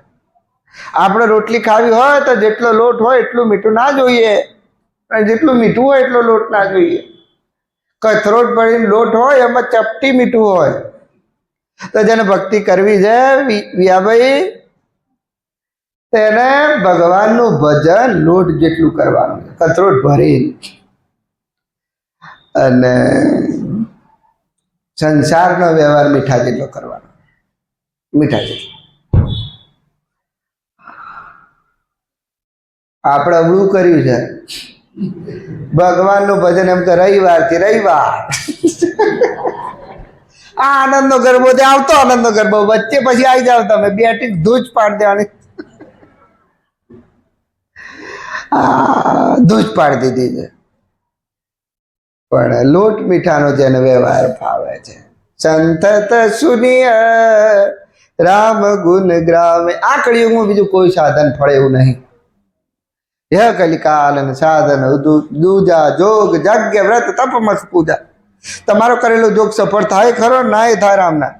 આપણે રોટલી ખાવી હોય તો જેટલો લોટ હોય એટલું મીઠું ના જોઈએ, અને જેટલું મીઠું હોય એટલો લોટ ના જોઈએ. કથરોટ ભરીને લોટ હોય એમાં ચપટી મીઠું હોય, તો જેને ભક્તિ કરવી છે વિયાભાઈ, તેને ભગવાનનું ભજન લોટ જેટલું કરવાનું, કથરોટ ભરી. અને સંસારનો વ્યવહાર મીઠા જેટલો કરવાનો, મીઠા જેટલો. આપણે અવળું કર્યું છે. ભગવાનનું ભજન એમ તો રવિવારથી રવિવાર, આ આનંદનો ગરબો તે આવતો આનંદનો ગરબો, વચ્ચે પછી આવી જાવ તમે, બેટી ધૂજ પાડી દેવાની, ધૂજ પાડી દીધી છે. પણ લોટ મીઠાનો જેને વ્યવહાર ફાવે છે, સંતત સુનિય રામ ગુણ ગ્રામે. આ કળિયુગમાં બીજું કોઈ સાધન ફળે એવું નહીં. યહ કલિકાલન સાધન દૂજા જોગ જગ્ય વ્રત તપ મત પૂજા. તમારો કરેલો જોગ સફળ થાય ખરો, ના એ થાય રામના.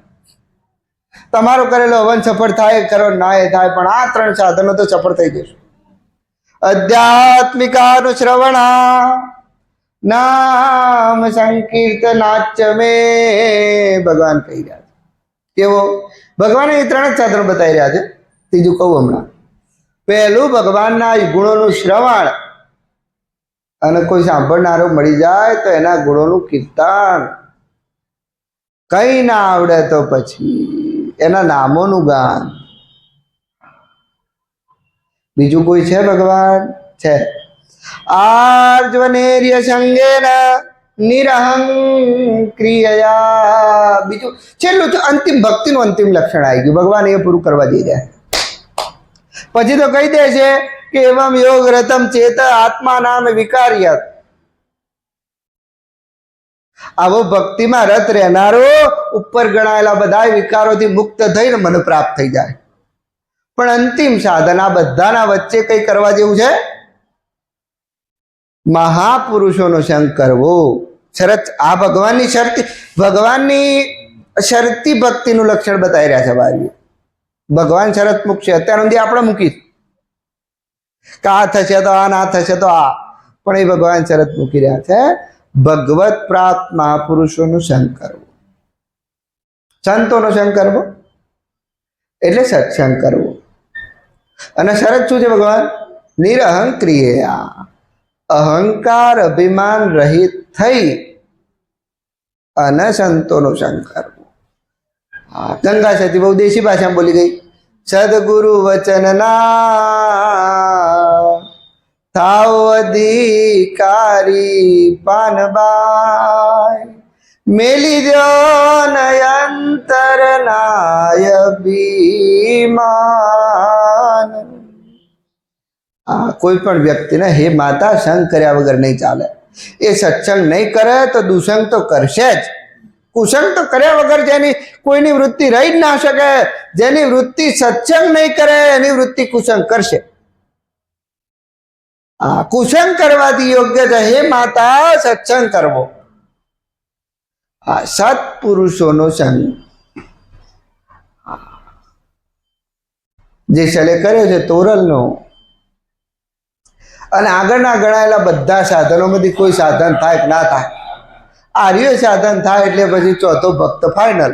તમારો કરેલો હવન સફળ થાય ખરો, ના એ થાય, પણ આ ત્રણ સાધનો તો સફળ થઈ જશે. આધ્યાત્મિકાનું શ્રવણા નામ સંકીર્તનાચ મે, ભગવાન કહી રહ્યા છે. કેવો? ભગવાને એ ત્રણ જ સાધનો બતાવી રહ્યા છે. ત્રીજું કહું હમણાં. પહેલું ભગવાનના ગુણોનું શ્રવણ, અને કોઈ સાંભળનારો મળી જાય તો એના ગુણોનું કીર્તન. કઈ ના આવડે તો પછી એના નામોનું ગાન. બીજું કોઈ છે ભગવાન? છે. આર્જ્વનેર્ય સંગેન નિરહં ક્રિયા. બીજું છેલ્લું અંતિમ ભક્તિનું અંતિમ લક્ષણ આવી ગયું. ભગવાન એ પૂરું કરવા જઈ રહ્યા. પછી તો કહી દે છે કે એવમ યોગ રતમ ચેત આત્મા નામ વિકાર્યત. આવો ભક્તિમાં રત રહેનારો ઉપર ગણાયેલા બધા વિકારોથી મુક્ત થઈને મને પ્રાપ્ત થઈ જાય. પણ અંતિમ સાધન આ બધાના વચ્ચે કઈ કરવા જેવું છે? મહાપુરુષોનો સંગ કરવો. શરત આ ભગવાનની શરતી ભક્તિનું લક્ષણ બતાવી રહ્યા છે ભાઈ. ભગવાન શરત મૂકશે, અત્યાર સુધી આપણે મૂકી કે આ થશે તો આ, ના થશે તો આ, પણ એ ભગવાન શરત મૂકી રહ્યા છે. ભગવત પ્રાપ્ત મહાપુરુષોનો સંગ કરવો, સંતોનો સંગ કરવો એટલે સત્સંગ કરવો. અને શરત શું છે ભગવાન? નિરહંક્રિયા, અહંકાર અભિમાન રહિત થઈ અને સંતોનો સંગ કરવો. ગંગા સતી બહુ દેશી ભાષામાં બોલી ગઈ. સદગુરુ વચનના થાવ અધિકારી પાનબાઈ, મેલી દો નયંતર નાય અભિમાન. કોઈ પણ વ્યક્તિને હે માતા સંગ કર્યા વગર નહીં ચાલે. એ સત્સંગ નહીં કરે તો દુસંગ તો કરશે જ. કુસંગ તો કર્યા વગર જેની કોઈની વૃત્તિ રહી જ ના શકે. જેની વૃત્તિ સત્સંગ નહીં કરે એની વૃત્તિ કુસંગ કરશે. કુસંગ કરવાથી યોગ્ય છે હે માતા સત્સંગ કરવો. સત્પુરુષોનો સંગ જે છેલ્લે કર્યો છે તોરલનો. અને આગળના ગણાયેલા બધા સાધનોમાંથી કોઈ સાધન થાય કે ના થાય, આર્ય સાધન થાય એટલે પછી ચોથો ભક્ત ફાઇનલ.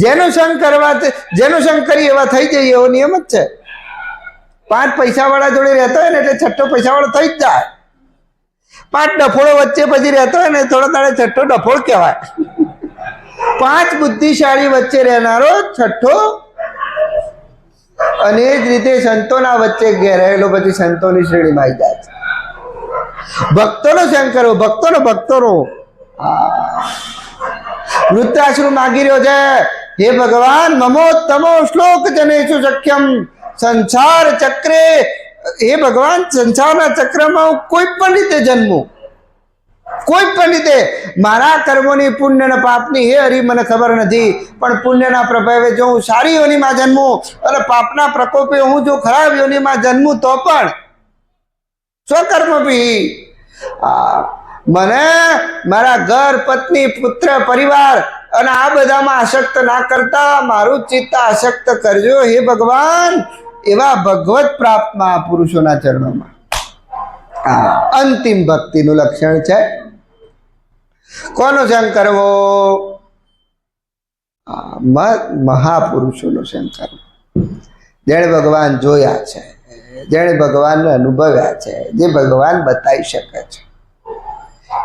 જેનો સંગ કરવા, જેનો સંગ કરી એવા થઈ જઈએ એવો નિયમ જ છે. 5 પૈસાવાળા જોડે રહેતો હોય ને એટલે છઠ્ઠો પૈસાવાળો થઈ જ જાય. 5 ડફોળો વચ્ચે પછી રહેતો હોય ને થોડો તારે છઠ્ઠો ડફોળ કહેવાય. 5 બુદ્ધિશાળી વચ્ચે રહેનારો છઠ્ઠો. અને એ જ રીતે સંતોના વચ્ચે રહેલો પછી સંતોની શ્રેણીમાં આવી જાય છે. ભક્તોનો સંગ કરવો, ભક્તોનો. વૃદ્ધાશ્રમ માગી રહ્યો છે, હે ભગવાન મમોત્તમો શ્લોક જનેષુ શક્યમ સંસાર ચક્રે. હે ભગવાન સંસારના ચક્રમાં કોઈ પણ રીતે જન્મું, કોઈ પણ રીતે મારા કર્મોની પુણ્ય અને પાપની હે હરી મને ખબર નથી, પણ પુણ્યના પ્રભાવે જો હું સારી યોનિમાં જન્મું અને પાપના પ્રકોપે હું જો ખરાબ યોનિમાં જન્મું તો પણ સ્વકર્મ બી મને મારા ઘર, પત્ની, પુત્ર, પરિવાર અને આ બધામાં આસક્ત ના કરતા મારું ચિત્ત આસક્ત કરજો હે ભગવાન. એવા ભગવત પ્રાપ્ત મહાપુરુષોના ચરણોમાં અંતિમ ભક્તિનું લક્ષણ છે. કોનો સંગ કરવો? મહાપુરુષોનો સંગ કરવો. જેણે ભગવાન જોયા છે, જેણે ભગવાનને અનુભવ્યા છે, જે ભગવાન બતાવી શકે છે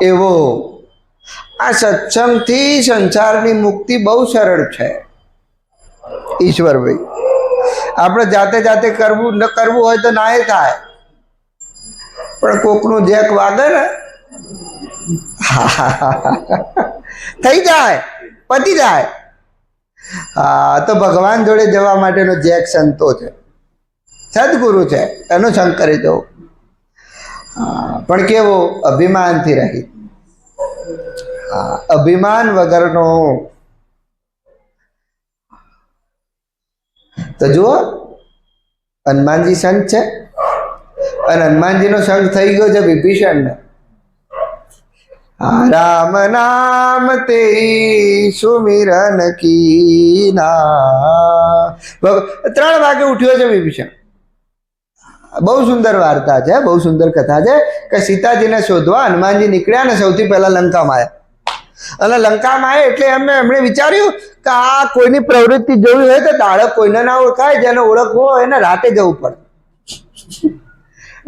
એવો. આ સત્સંગથી સંસારની મુક્તિ બહુ સરળ છે ઈશ્વરભાઈ. આપણે જાતે કરવું ન કરવું હોય તો ના થાય, પણ કોકનું જેક વાગે ને થઈ જાય, પતી જાય. તો ભગવાન જોડે જવા માટેનો જેક સંતો છે, સદગુરુ છે, એનો સંગ કરી દો. પણ કેવો? અભિમાનથી રહિત. અભિમાન વગરનો. તો જુઓ, હનુમાનજી સંત છે અને હનુમાનજીનો સંગ થઈ ગયો છે વિભીષણને. રામ નામ તે સુમિરન કીના. 3 વાગે ઉઠ્યો છે વિભીષણ. બહુ સુંદર વાર્તા છે, બહુ સુંદર કથા છે કે સીતાજીને શોધવા હનુમાનજી નીકળ્યા ને સૌથી પહેલા લંકામાં આવ્યા. અને લંકામાં આવ્યા એટલે એમણે વિચાર્યું કે આ કોઈની પ્રવૃત્તિ જોવી હોય તો દાડે કોઈને ના ઓળખાય, જેને ઓળખવો હોય એને રાતે જવું પડે.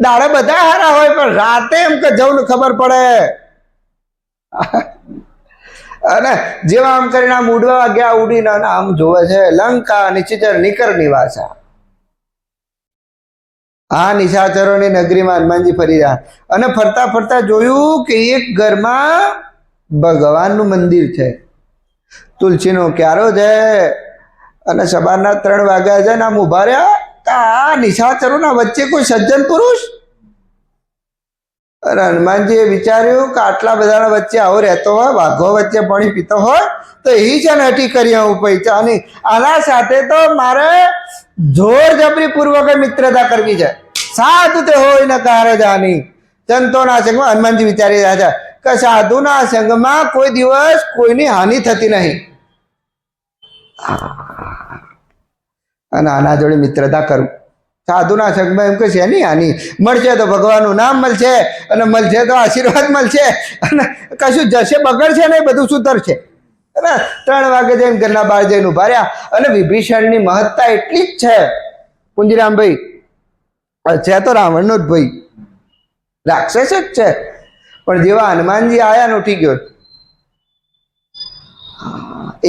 દાડે બધા હારા હોય પણ રાતે એમ કે જવું ખબર પડે. અને જેવા આમ કરીને આમ ઉડવા ગયા, ઉડીને આમ જોવે છે લંકા નિશ્ચિચર નિકર નિવાસા. નિશાચરોની નગરીમાં હનુમાનજી ફરી રહ્યા અને ફરતા ફરતા જોયું કે એક ઘરમાં ભગવાનનું મંદિર છે, તુલસીનો ક્યારો છે અને સવારના 3 વાગ્યા છે ને આમ ઉભા રહ્યા કે આ નિશાચરોના વચ્ચે કોઈ સજ્જન પુરુષ. અને હનુમાનજીએ વિચાર્યું કે આટલા બધાના વચ્ચે આવો રહેતો હોય, વાઘો વચ્ચે પાણી પીતો હોય, તો એ છે ને હટી કરી આવું પૈસાની. આના સાથે તો મારે જોર જબરી પૂર્વક મિત્રતા કરવી છે. સાધુ તે હોય ને કારે જાની, સંતોના સંગમાં. હનુમાનજી વિચારી રહ્યા છે કે સાધુના સંગમાં કોઈ દિવસ કોઈની હાનિ થતી નહીં, અને આના જોડે મિત્રતા કરું. સાધુના સંગમાં એમ કે છે ની હાનિ, મળશે તો ભગવાનનું નામ મળશે, અને મળશે તો આશીર્વાદ મળશે, અને કશું જશે બગડશે નહીં, બધું સુધરશે. 3 વાગે જઈને ઘરના બહાર જઈને ઉભા રહ્યા. અને વિભીષણની મહત્તા એટલી જ છે કુંજીરામભાઈ, છે તો રાવણનો જ ભાઈ, રાક્ષસ જ છે, પણ જેવા હનુમાનજી આયા ને ઉઠી ગયો.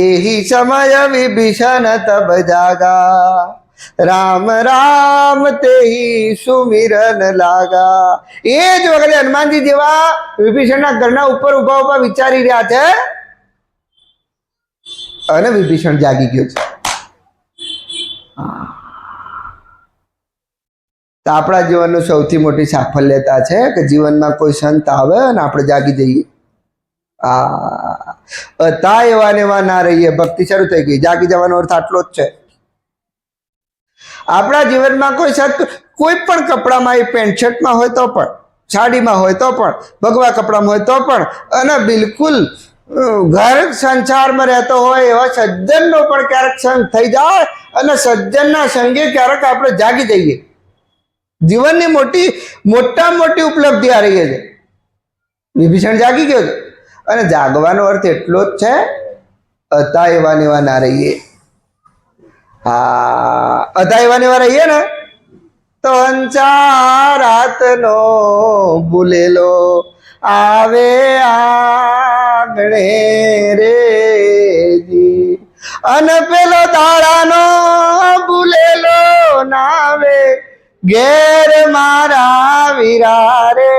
એહી સમય વિભીષણ તબ જાગા, રામ રામ તેહી સુમિરન લાગા. એ જ વખતે હનુમાનજી જેવા વિભીષણના ઘરના ઉપર ઉભા ઉભા વિચારી રહ્યા છે, અને વિભીષણ જાગી ગયો છે. તો આપણા જીવનનું સૌથી મોટી સાફલ્યતા છે કે જીવનમાં કોઈ સંત આવે અને આપણે જાગી જઈએ. હતા એવા ને એવા ના રહીએ, ભક્તિ શરૂ થઈ ગઈ. જાગી જવાનો અર્થ આટલો જ છે. આપણા જીવનમાં કોઈ સંત કોઈ પણ કપડામાં, એ પેન્ટ શર્ટમાં હોય તો પણ, સાડીમાં હોય તો પણ, ભગવા કપડામાં હોય તો પણ, અને બિલકુલ ઘર સંસારમાં રહેતો હોય એવા સજ્જનનો પણ ક્યારેક સંગ થઈ જાય, અને સજ્જનના સંગે ક્યારેક આપણે જાગી જઈએ. જીવનની મોટામાં મોટી ઉપલબ્ધિ આ રહી છે. વિભીષણ જાગી ગયો છે. અને જાગવાનો અર્થ એટલો જ છે, હતા એવા ને એવા ના રહીએ. હતા એવા ને એવા રહીએ ને તો રાતનો ભૂલેલો આવે આંગણે રે જી, અને પેલો દાડાનો ભૂલેલો નાવે ઘેર મારા વીરા રે.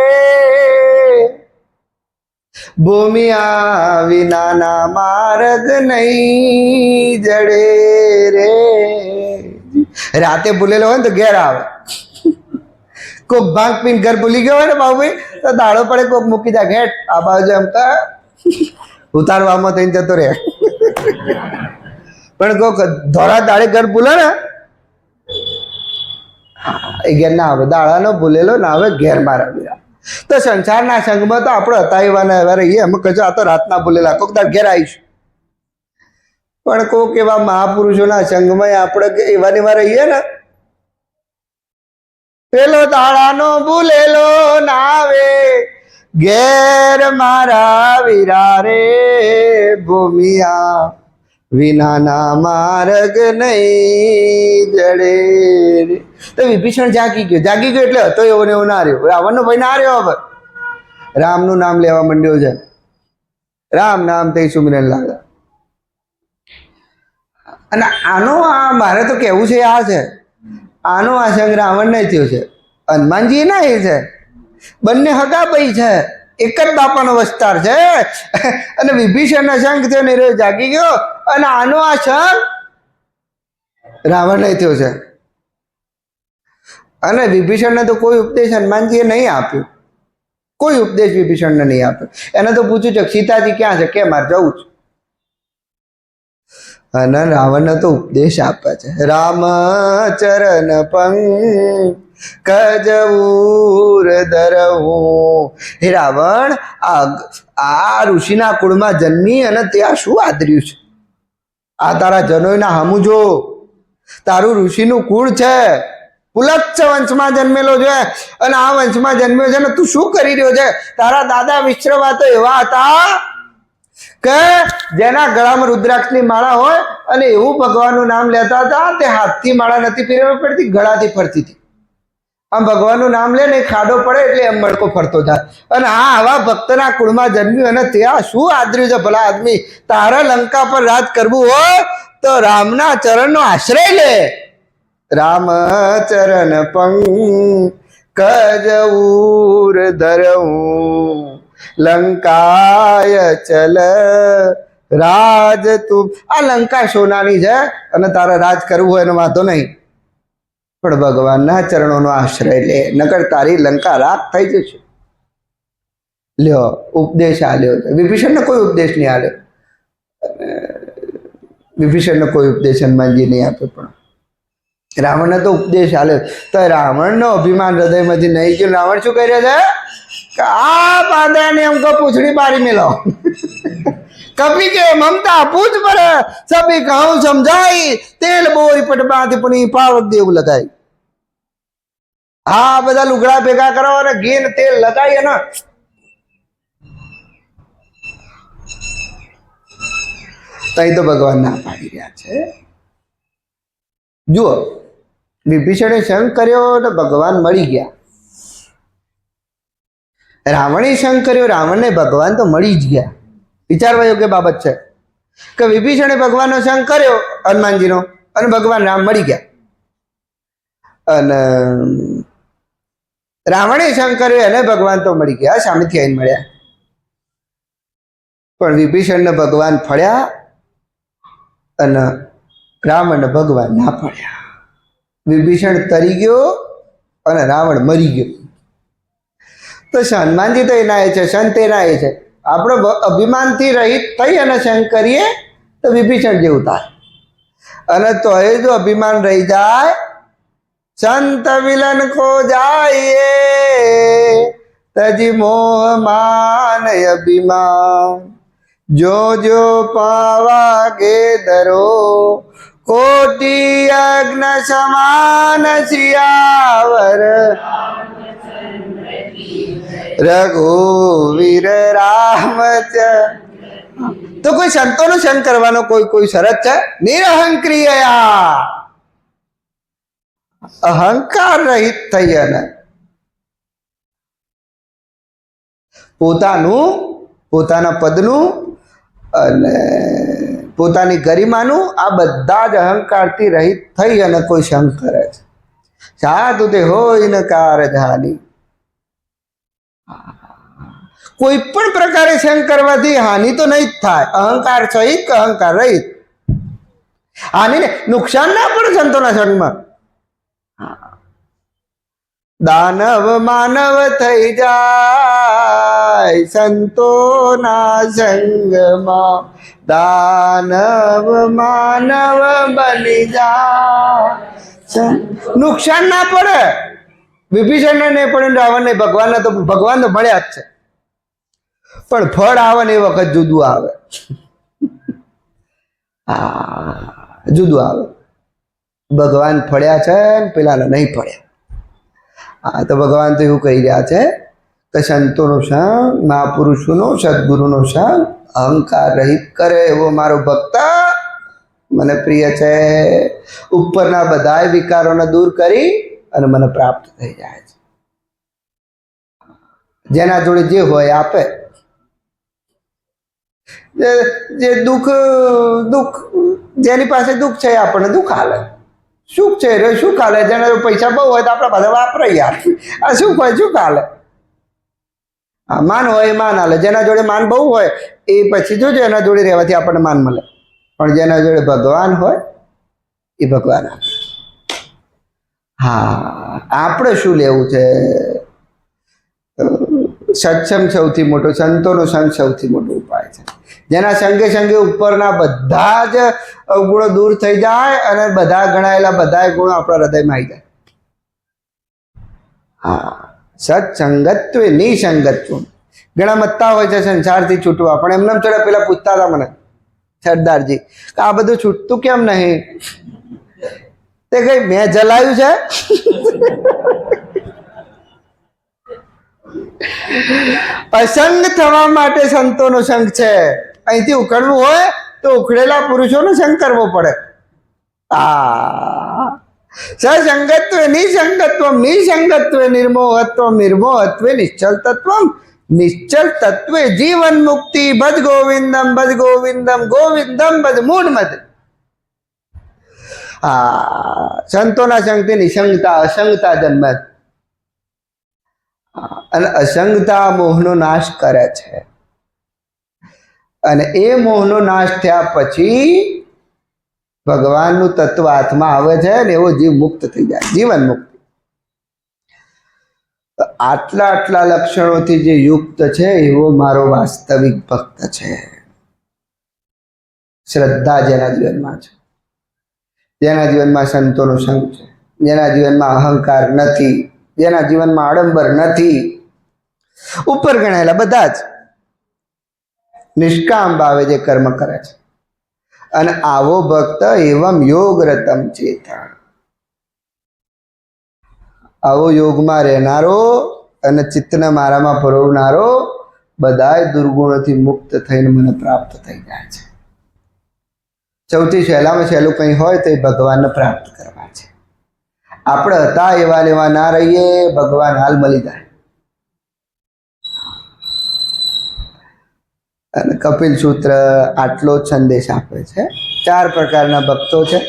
ભૂમિયા વિનાના માર્ગ નહીં જડે રે. રાતે ભૂલેલો હોય ને તો ઘેર આવે. કોક ભાંગ પીને ઘર ભૂલી ગયો હોય ને બાબુભાઈ, તો દાડો પડે કોક મૂકી દે ઘેટ આ બાજુ, એમ કા ઉતારવામાં થઈને જતો રહે. પણ કોક ધોરા દાડે ઘર ભૂલે ને એ ઘેર ના આવે. દાડાનો ભૂલેલો ના આવે ઘેર મારા બીરા. તો સંસારના સંગમાં તો આપણે હતા એવાના એવા રહીએ. અમે કહેજો આ તો રાતના ભૂલેલા, કોક દાડ ઘેર આવીશું. પણ કોક એવા મહાપુરુષોના સંગમાં આપણે એવા ને એવા રહીએ ને, પેલો દાડાનો ભૂલેલો નાવે ઘેર મારા વીરા રે. ભૂમિયા વિનાના માર્ગ નહીં જડે રે. તો વિભીષણ જાગી ગયો એટલે હતો એવો ને એવો ના રહ્યો. રાવણનો ભાઈ ના રહ્યો. હવે રામનું નામ લેવા માંડ્યો છે. રામ નામ તે સુમિરન લાગે. અને આનો મારે તો કેવું છે આ છે, આનો આ સંગ રાવણ નહીં થયો છે, હનુમાનજી ના એ છે. બંને હગા ભાઈ છે, એક જ બાપાનો વસ્તાર છે. અને વિભીષણનો સંગ થયો ને જાગી ગયો, અને આનો આ સંગ રાવણ નહીં થયો છે. અને વિભીષણને તો કોઈ ઉપદેશ હનુમાનજીએ નહીં આપ્યો, કોઈ ઉપદેશ વિભીષણને નહીં આપ્યો. એને તો પૂછ્યું છે સીતાજી ક્યાં છે, કે મારે જવું છે. અને રાવણને તો ઉપદેશ આપે છે. રામ ચરણ પંકજઉર ધરવું. હે રાવણ, આ ઋષિના કુળમાં જન્મી અને ત્યાં શું આદર્યું છે? આ તારા જનોયના હામું જો, તારું ઋષિનું કુળ છે, પુલચ્છ વંશમાં જન્મેલો છે, અને આ વંશમાં જન્મ્યો છે ને તું શું કરી રહ્યો છે? તારા દાદા વિશ્રવા તો એવા હતા કે જેના ગળામાં રુદ્રાક્ષની માળા હોય, અને એવું ભગવાનનું નામ લેતા હતા. તે હાથથી માળા નથી પહેરવી પડતી, ગળાથી ફરતી હતી. આમ ભગવાનનું નામ લે ને ખાડો પડે એટલે એમ મડકો ફરતો થાય. અને આવા ભક્તના કુળમાં જન્મ્યું, અને ત્યાં શું આદર્યું છે ભલા આદમી? તારા લંકા પર રાજ કરવું હોય તો રામના ચરણનો આશ્રય લે. રામ ચરણ પંકજઉર ધરવું, લંકાય ચલ રાજ તું આ લંકા સોનાની છે અને તારે રાજ કરવું હોય એનો વાંધો નહીં, પણ ભગવાનના ચરણોનો આશ્રય લે, નકર તારી લંકા રાખ થઈ જશે. લ્યો ઉપદેશ આલ્યો છે. વિભીષણને કોઈ ઉપદેશ નહીં આલ્યો, વિભીષણને કોઈ ઉપદેશ હનુમાનજી નહીં આપ્યો, પણ રાવણને તો ઉપદેશ આલ્યો. તો રાવણનો અભિમાન હૃદયમાંથી નહીં ગયો. રાવણ શું કહી રહ્યા છે કે આ પાદાને हमको पूछड़ी बारी मिलो कभी के ममता पूछ पर सभी कहूं समझाई तेल बोरी पट बांध पनी पावक देव लगाई. હા બધા લુગડા ભેગા કરો અને ઘી ને તેલ લગાવીએ ને તઈ તો ભગવાન ના પાડી રહ્યા છે. જુઓ વિભીષણે સંગ કર્યો ને ભગવાન મળી ગયા. રાવણે સંગ કર્યો, રાવણને ભગવાન તો મળી જ ગયા. વિચારવા યોગ્ય બાબત છે કે વિભીષણે ભગવાનનો સંગ કર્યો હનુમાનજીનો અને ભગવાન રામ મળી ગયા, અને રાવણે સંગ કર્યો અને ભગવાન તો મળી ગયા, સામેથી આવીને મળ્યા. પણ વિભીષણને ભગવાન ફળ્યા અને રાવણને ભગવાન ના ફળ્યા. વિભીષણ તરી ગયો અને રાવણ મરી ગયો. તો હનુમાનજી તો એના એ છે, સંત એના એ છે. આપણે અભિમાનથી રહિત થઈ અને સંગ કરીએ તો વિભીષણ જેવું થાય, અને તો એ જો અભિમાન રહી જાય, સંત વિલન કો જાઈએ તજી મોહ માન અભિમાન, જો જો પાવાગે દરો કોટી અગ્ન સમાન સિયાવર રઘુવીર રામચંદ્ર. તો કોઈ સંતોનો સંગ કરવાનો કોઈ શરત છે? નિરહંક્રિયા, અહંકાર રહિત થઈ અને પોતાના પદનું અને પોતાની ગરિમાનું આ બધા જ અહંકારથી રહિત થઈ અને કોઈ સંગ કરે છે. સાધુ તે હોય ન કારધાની. કોઈ પણ પ્રકારે સંગ કરવાથી હાનિ તો નહીં જ થાય, અહંકાર સહિત કે અહંકાર રહિત. હાનિ ને નુકસાન ના પડે સંતોના સંગમાં. દાનવ માનવ થઈ જાય સંતોના સંગમાં, દાનવ માનવ બની જાય. નુકસાન ના પડે. વિભીષણને નહીં પડે, રાવણને, ભગવાનને તો ભગવાન તો મળ્યા જ છે, પણ ફળ આવે ને એ વખત જુદું આવે. જુદું આવે. ભગવાન ફળ્યા છે ને પેલાને નહીં ફળ્યા. હા, તો ભગવાન તો એવું કહી રહ્યા છે કે સંતોનો સંગ, મહાપુરુષોનો, સદગુરુનો સંગ અહંકાર રહિત કરે એવો મારો ભક્ત મને પ્રિય છે. ઉપરના બધા વિકારોને દૂર કરી અને મને પ્રાપ્ત થઈ જાય છે. જેના જોડે જે હોય આપે. જે દુઃખ જેની પાસે દુઃખ છે આપણને દુઃખ હાલે, સુખ છે રે સુખ હાલે. જેના પૈસા બહુ હોય તો આપણા પાસે વાપરે યાર, આ સુખ હોય સુખ હાલે. હા, માન હોય માન હાલે. જેના જોડે માન બહુ હોય એ પછી જોજો એના જોડે રહેવાથી આપણને માન મળે, પણ જેના જોડે ભગવાન હોય એ ભગવાન આપે. હા, આપણે શું લેવું છે? સત્સંગ સૌથી મોટો, સંતોનો સંગ સૌથી મોટો ઉપાય છે. જેના સંગે સંગે ઉપરના બધા જ ગુણો દૂર થઈ જાય અને બધા ગણાયેલા બધા ગુણો આપણા હૃદયમાં આવી જાય. હા, સત્સંગત્વે નિસંગત્વ. ઘણા મતતા હોય છે સંસારથી છૂટવા, પણ એમને થોડા પેલા પૂછતા હતા મને સરદારજી કે આ બધું છૂટતું કેમ નહીં? તે કઈ મેં જલાયું છે? અસંગ થવા માટે સંતોનો સંગ છે. અહીંથી ઉખડવું હોય તો ઉખડેલા પુરુષોનો સંગ કરવો પડે. સસંગત્વ નિસંગત્વ, નિસંગત્વ નિર્મોહત્વ, નિર્મોહત્વે નિશ્ચલ તત્વ, નિશ્ચલ તત્વે જીવન મુક્તિ. ભજ ગોવિંદમ ભજ ગોવિંદમ, ગોવિંદમ ભજ મૂઢમત. સંતોના સંગથી નિસંગતા, અસંગતા જન્મે, અને અસંગતા મોહનો નાશ કરે છે. અને એ મોહનો નાશ થયા પછી ભગવાનનું તત્વ હાથમાં આવે છે ને એવો જીવ મુક્ત થઈ જાય, જીવન મુક્ત. આટલા આટલા લક્ષણોથી જે યુક્ત છે એવો મારો વાસ્તવિક ભક્ત છે. શ્રદ્ધા જેના જીવનમાં છે, જેના જીવનમાં સંતોનો સંગ છે, જેના જીવનમાં અહંકાર નથી, જેના જીવનમાં આડંબર નથી, ઉપર ગણાયેલા બધા જ નિષ્કામ ભાવે જે કર્મ કરે છે. અને આવો ભક્ત એવમ યોગ રતમ ચેતા, આવો યોગમાં રહેનારો અને ચિત્તને મારામાં પરોવનારો બધાય દુર્ગુણોથી મુક્ત થઈને મને પ્રાપ્ત થઈ જાય છે. સૌથી સહેલામાં સહેલું કંઈ હોય તો એ ભગવાનને પ્રાપ્ત કરવા છે. આપણે હતા એવા લેવા ના રહીએ, ભગવાન હાલ મળી જાય. અને કપિલ સૂત્ર આટલો જ સંદેશ આપે છે. 4 પ્રકારના ભક્તો છે.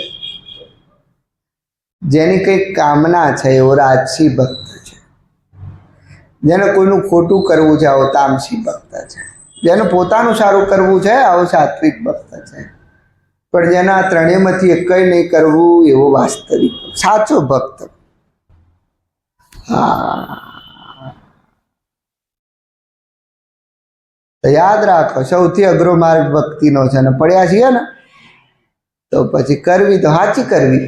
જેની કંઈક કામના છે એવો રાજસી ભક્ત છે, જેને કોઈનું ખોટું કરવું છે આવો તામસી ભક્ત છે, જેને પોતાનું સારું કરવું છે આવો સાત્વિક ભક્ત છે, પણ જેના ત્રણેયમાંથી એક કંઈ નહીં કરવું એવો વાસ્તવિક સાચો ભક્ત. તો યાદ રાખો, સૌથી અઘરો માર્ગ ભક્તિનો છે. અને પડ્યા છીએ ને તો પછી કરવી તો સાચી કરવી,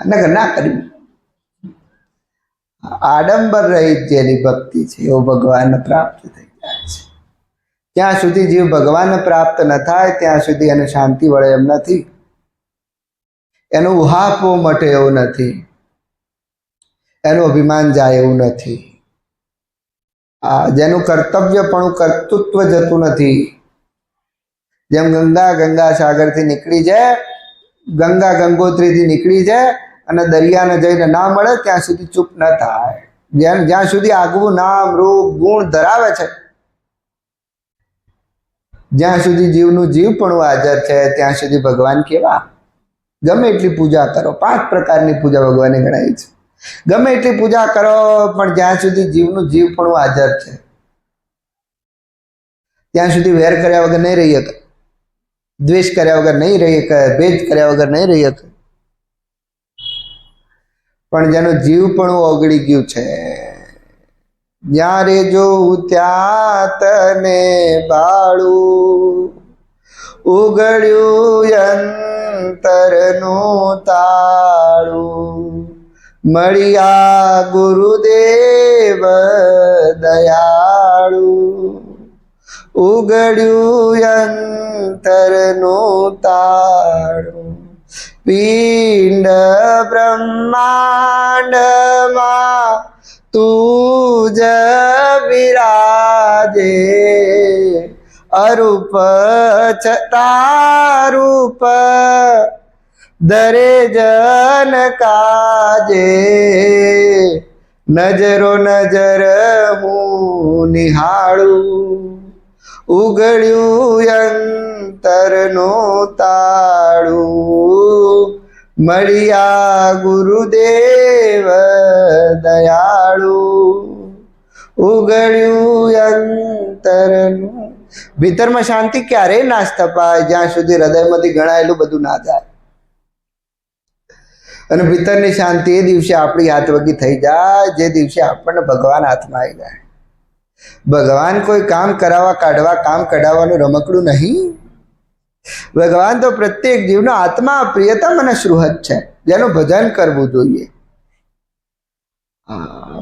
નકર ના કરવી. આડંબર રહિત જેની ભક્તિ છે એવો ભગવાનને પ્રાપ્ત થઈ જાય છે. ત્યાં સુધી જીવ ભગવાનને પ્રાપ્ત ન થાય ત્યાં સુધી એને શાંતિ વળે એમ નથી, એનો ઉહાપો મટે એવું નથી, એનું અભિમાન જાય એવું નથી, જેનું કર્તવ્યપણું કર્તૃત્વ જતું નથી. જેમ ગંગા સાગરથી નીકળી જાય, ગંગા ગંગોત્રીથી નીકળી જાય અને દરિયાને જઈને ના મળે ત્યાં સુધી ચૂપ ન થાય. જ્યાં સુધી આગવું નામ રૂપ ગુણ ધરાવે છે, જ્યાં સુધી જીવનું જીવપણું હાજર છે ત્યાં સુધી ભગવાન કેવા. ગમે એટલી પૂજા કરો, 5 પ્રકારની પૂજા ભગવાને ગણાવી છે. ગમે એટલી પૂજા કરો પણ જ્યાં સુધી જીવનું જીવપણું હાજર છે ત્યાં સુધી વેર કર્યા વગર નહીં રહી શકે, દ્વેષ કર્યા વગર નહીં રહી શકે, ભેદ કર્યા વગર નહીં રહી શકે. પણ જેનું જીવપણું ઓગળી ગયું છે, જ્યારે જોઉં ત્યાં તને બાળું, ઉગડ્યું અંતરનું તાળું, મળ્યા ગુરુદેવ દયાળુ, ઉગડ્યું અંતરનું તાળું, પિંડ બ્રહ્માંડમાં તું જ વિરાજે, અરૂપ છતારૂપ દરે જન કાજે, નજરો નજર હું નિહાળું, ઉગડ્યું અંતરનું તાળું, મળ્યા ગુરુદેવ દયાળુ, ઉગડ્યું અંતરનું. ભીતરમાં શાંતિ ક્યારેય નાશ થપાય જ્યાં સુધી હૃદયમાંથી ગણાયેલું બધું ના જાય. અને ભીતરની શાંતિ એ દિવસે આપણી હાથવગી થઈ જાય જે દિવસે આપણને ભગવાન હાથમાં આવી જાય. ભગવાન કોઈ કામ કરાવવા કાઢવા કામ કઢાવવાનું રમકડું નહીં. ભગવાન તો પ્રત્યેક જીવનો આત્મા પ્રિયતમ અને સુહૃદ છે, જેનું ભજન કરવું જોઈએ.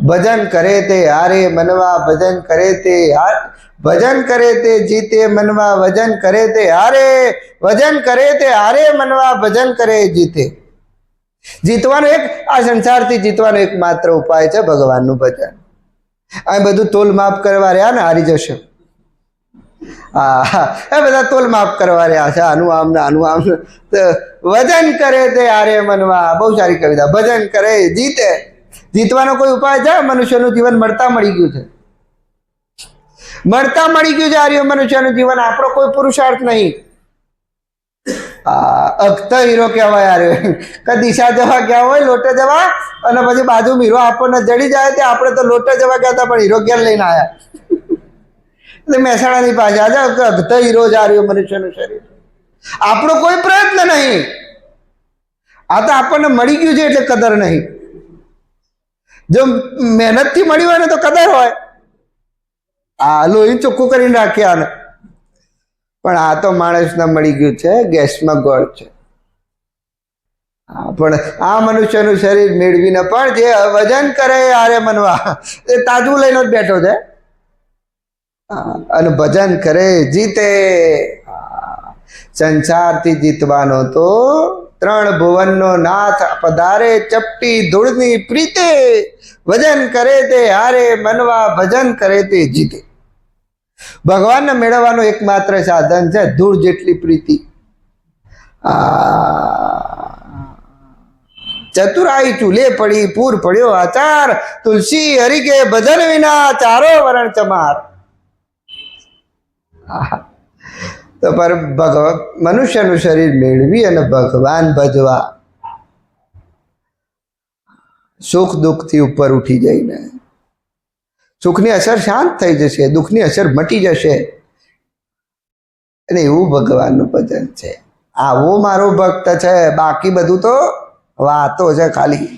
ભજન કરે તે હારે મનવા, ભજન કરે તે ભજન કરે તે જીતે મનવા, ભજન કરે તે હારે, ભજન કરે તે હારે મનવા, ભજન કરે જીતે. જીતવાનો આ સંસારથી જીતવાનો એકમાત્ર ઉપાય છે ભગવાનનું ભજન. આ બધું તોલ માપ કરવા રહ્યા ને હારી જશે. એ બધા તોલ માપ કરવા રહ્યા છે, આનું આમ ને આનું આમ. ભજન કરે તે હારે મનવા, બહુ સારી કવિતા. ભજન કરે જીતે. જીતવાનો કોઈ ઉપાય છે? મનુષ્યનું જીવન મળતા મળી ગયું છે, મળતા મળી ગયું છે આર્ય મનુષ્યનું જીવન. આપણો કોઈ પુરુષાર્થ નહીં. અખત હીરો કહેવાય યાર. કે દિશા જવા ગયા હોય લોટે જવા, અને પછી બાજુ હીરો આપણને જડી જાય તે આપણે તો લોટે જવા ગયા હતા પણ હીરો ઘેર લઈને આવ્યા. એટલે મહેસાણાની પાસે આજે અગતઈ રોજ આ રહ્યું મનુષ્યનું શરીર. આપણો કોઈ પ્રયત્ન નહીં, આ તો આપણને મળી ગયું છે એટલે કદર નહીં. જો મહેનતથી મળ્યું હોય ને તો કદર હોય. આ લોહી ચોખ્ખું કરીને રાખ્યા આને, પણ આ તો માણસને મળી ગયું છે, ગેસમાં ગોળ છે. પણ આ મનુષ્યનું શરીર મેળવીને પણ જે વજન કરે આરે મનવા એ તાજું લઈને જ બેઠો છે અને ભજન કરે જીતે. સંસારથી જીતવાનો તો ત્રણ ભુવનનો નાથ પધારે ચપટી ધૂળની પ્રીતે. ભજન કરે તે હારે મનવા, ભજન કરે તે જીતે. ભગવાનને મેળવવાનું એકમાત્ર સાધન છે ધૂળ જેટલી પ્રીતિ. ચતુરાઈ ચૂલે પડી પૂર પડ્યો આચાર, તુલસી હરિ કે ભજન વિના ચારો વરણ ચમાર. તો પર મનુષ્યનું શરીર મેળવી અને ભગવાન ભજવા, સુખ દુઃખથી ઉપર ઉઠી જઈને સુખની અસર શાંત થઈ જશે, દુઃખની અસર મટી જશે. અને એવું ભગવાનનું ભજન છે. આવો મારો ભક્ત છે, બાકી બધું તો વાતો છે ખાલી.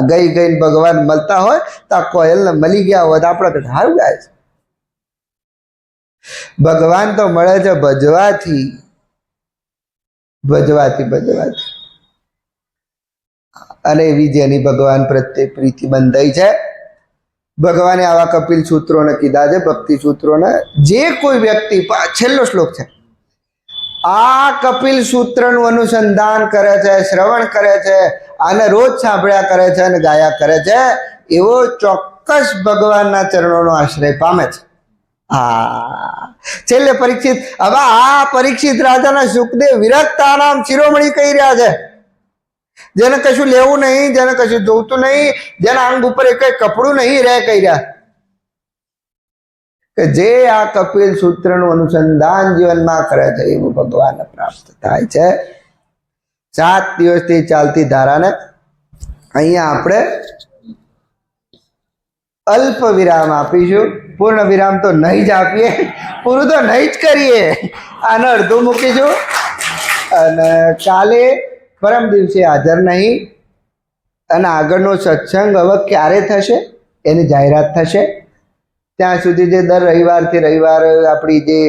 ગઈ ગઈને ભગવાન મળતા હોય તો આ કોયલને મળી ગયા હોય તો આપણે સારું ગાય છે. ભગવાન તો મળે છે ભજવાથી, ભજવાથી ભજવાથી. અને એવી જેની ભગવાન પ્રત્યે પ્રીતિ બંધાઈ છે, ભગવાને આવા કપિલ સૂત્રોને કીધા છે, ભક્તિ સૂત્રોને. જે કોઈ વ્યક્તિ, છેલ્લો શ્લોક છે, આ કપિલ સૂત્રનું અનુસંધાન કરે છે, શ્રવણ કરે છે, આને રોજ સાંભળ્યા કરે છે અને ગાયા કરે છે, એવો ચોક્કસ ભગવાનના ચરણોનો આશ્રય પામે છે. છેલ્લે પરીક્ષિત, હવે આ પરીક્ષિત રાજાના સુખદેવ વિરક્તાનામ શિરોમણી કહી રહ્યા છે. જેને કશું લેવું નહીં, જેને કશું જોવતું નહીં, જેના અંગ ઉપર એક કપડું નહીં રહે કહી રહ્યા કે જે આ કપિલ સૂત્રનું અનુસંધાન જીવનમાં કરે છે એવું ભગવાનને પ્રાપ્ત થાય છે. 7 દિવસથી ચાલતી ધારાને અહીંયા આપણે અલ્પ વિરામ આપીશું. પૂર્ણ વિરામ તો નહીં જ આપીએ, પૂરું તો નહીં જ કરીએ, આને અડધું મૂકીશું. અને કાલે પરમ દિવસે હાજર નહીં. અને આગળનો સત્સંગ હવે ક્યારે થશે એની જાહેરાત થશે. ત્યાં સુધી જે દર રવિવારથી રવિવાર આપણી જે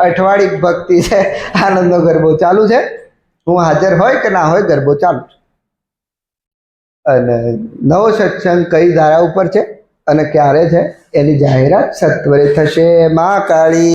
અઠવાડિક ભક્તિ છે, આનંદનો ગરબો ચાલુ છે. હું હાજર હોય કે ના હોય, ગરબો ચાલુ છે. અને નવો સત્સંગ કઈ ધારા ઉપર છે અને ક્યારે છે એની જાહેરાત સત્વરે થશે. મા કાળી.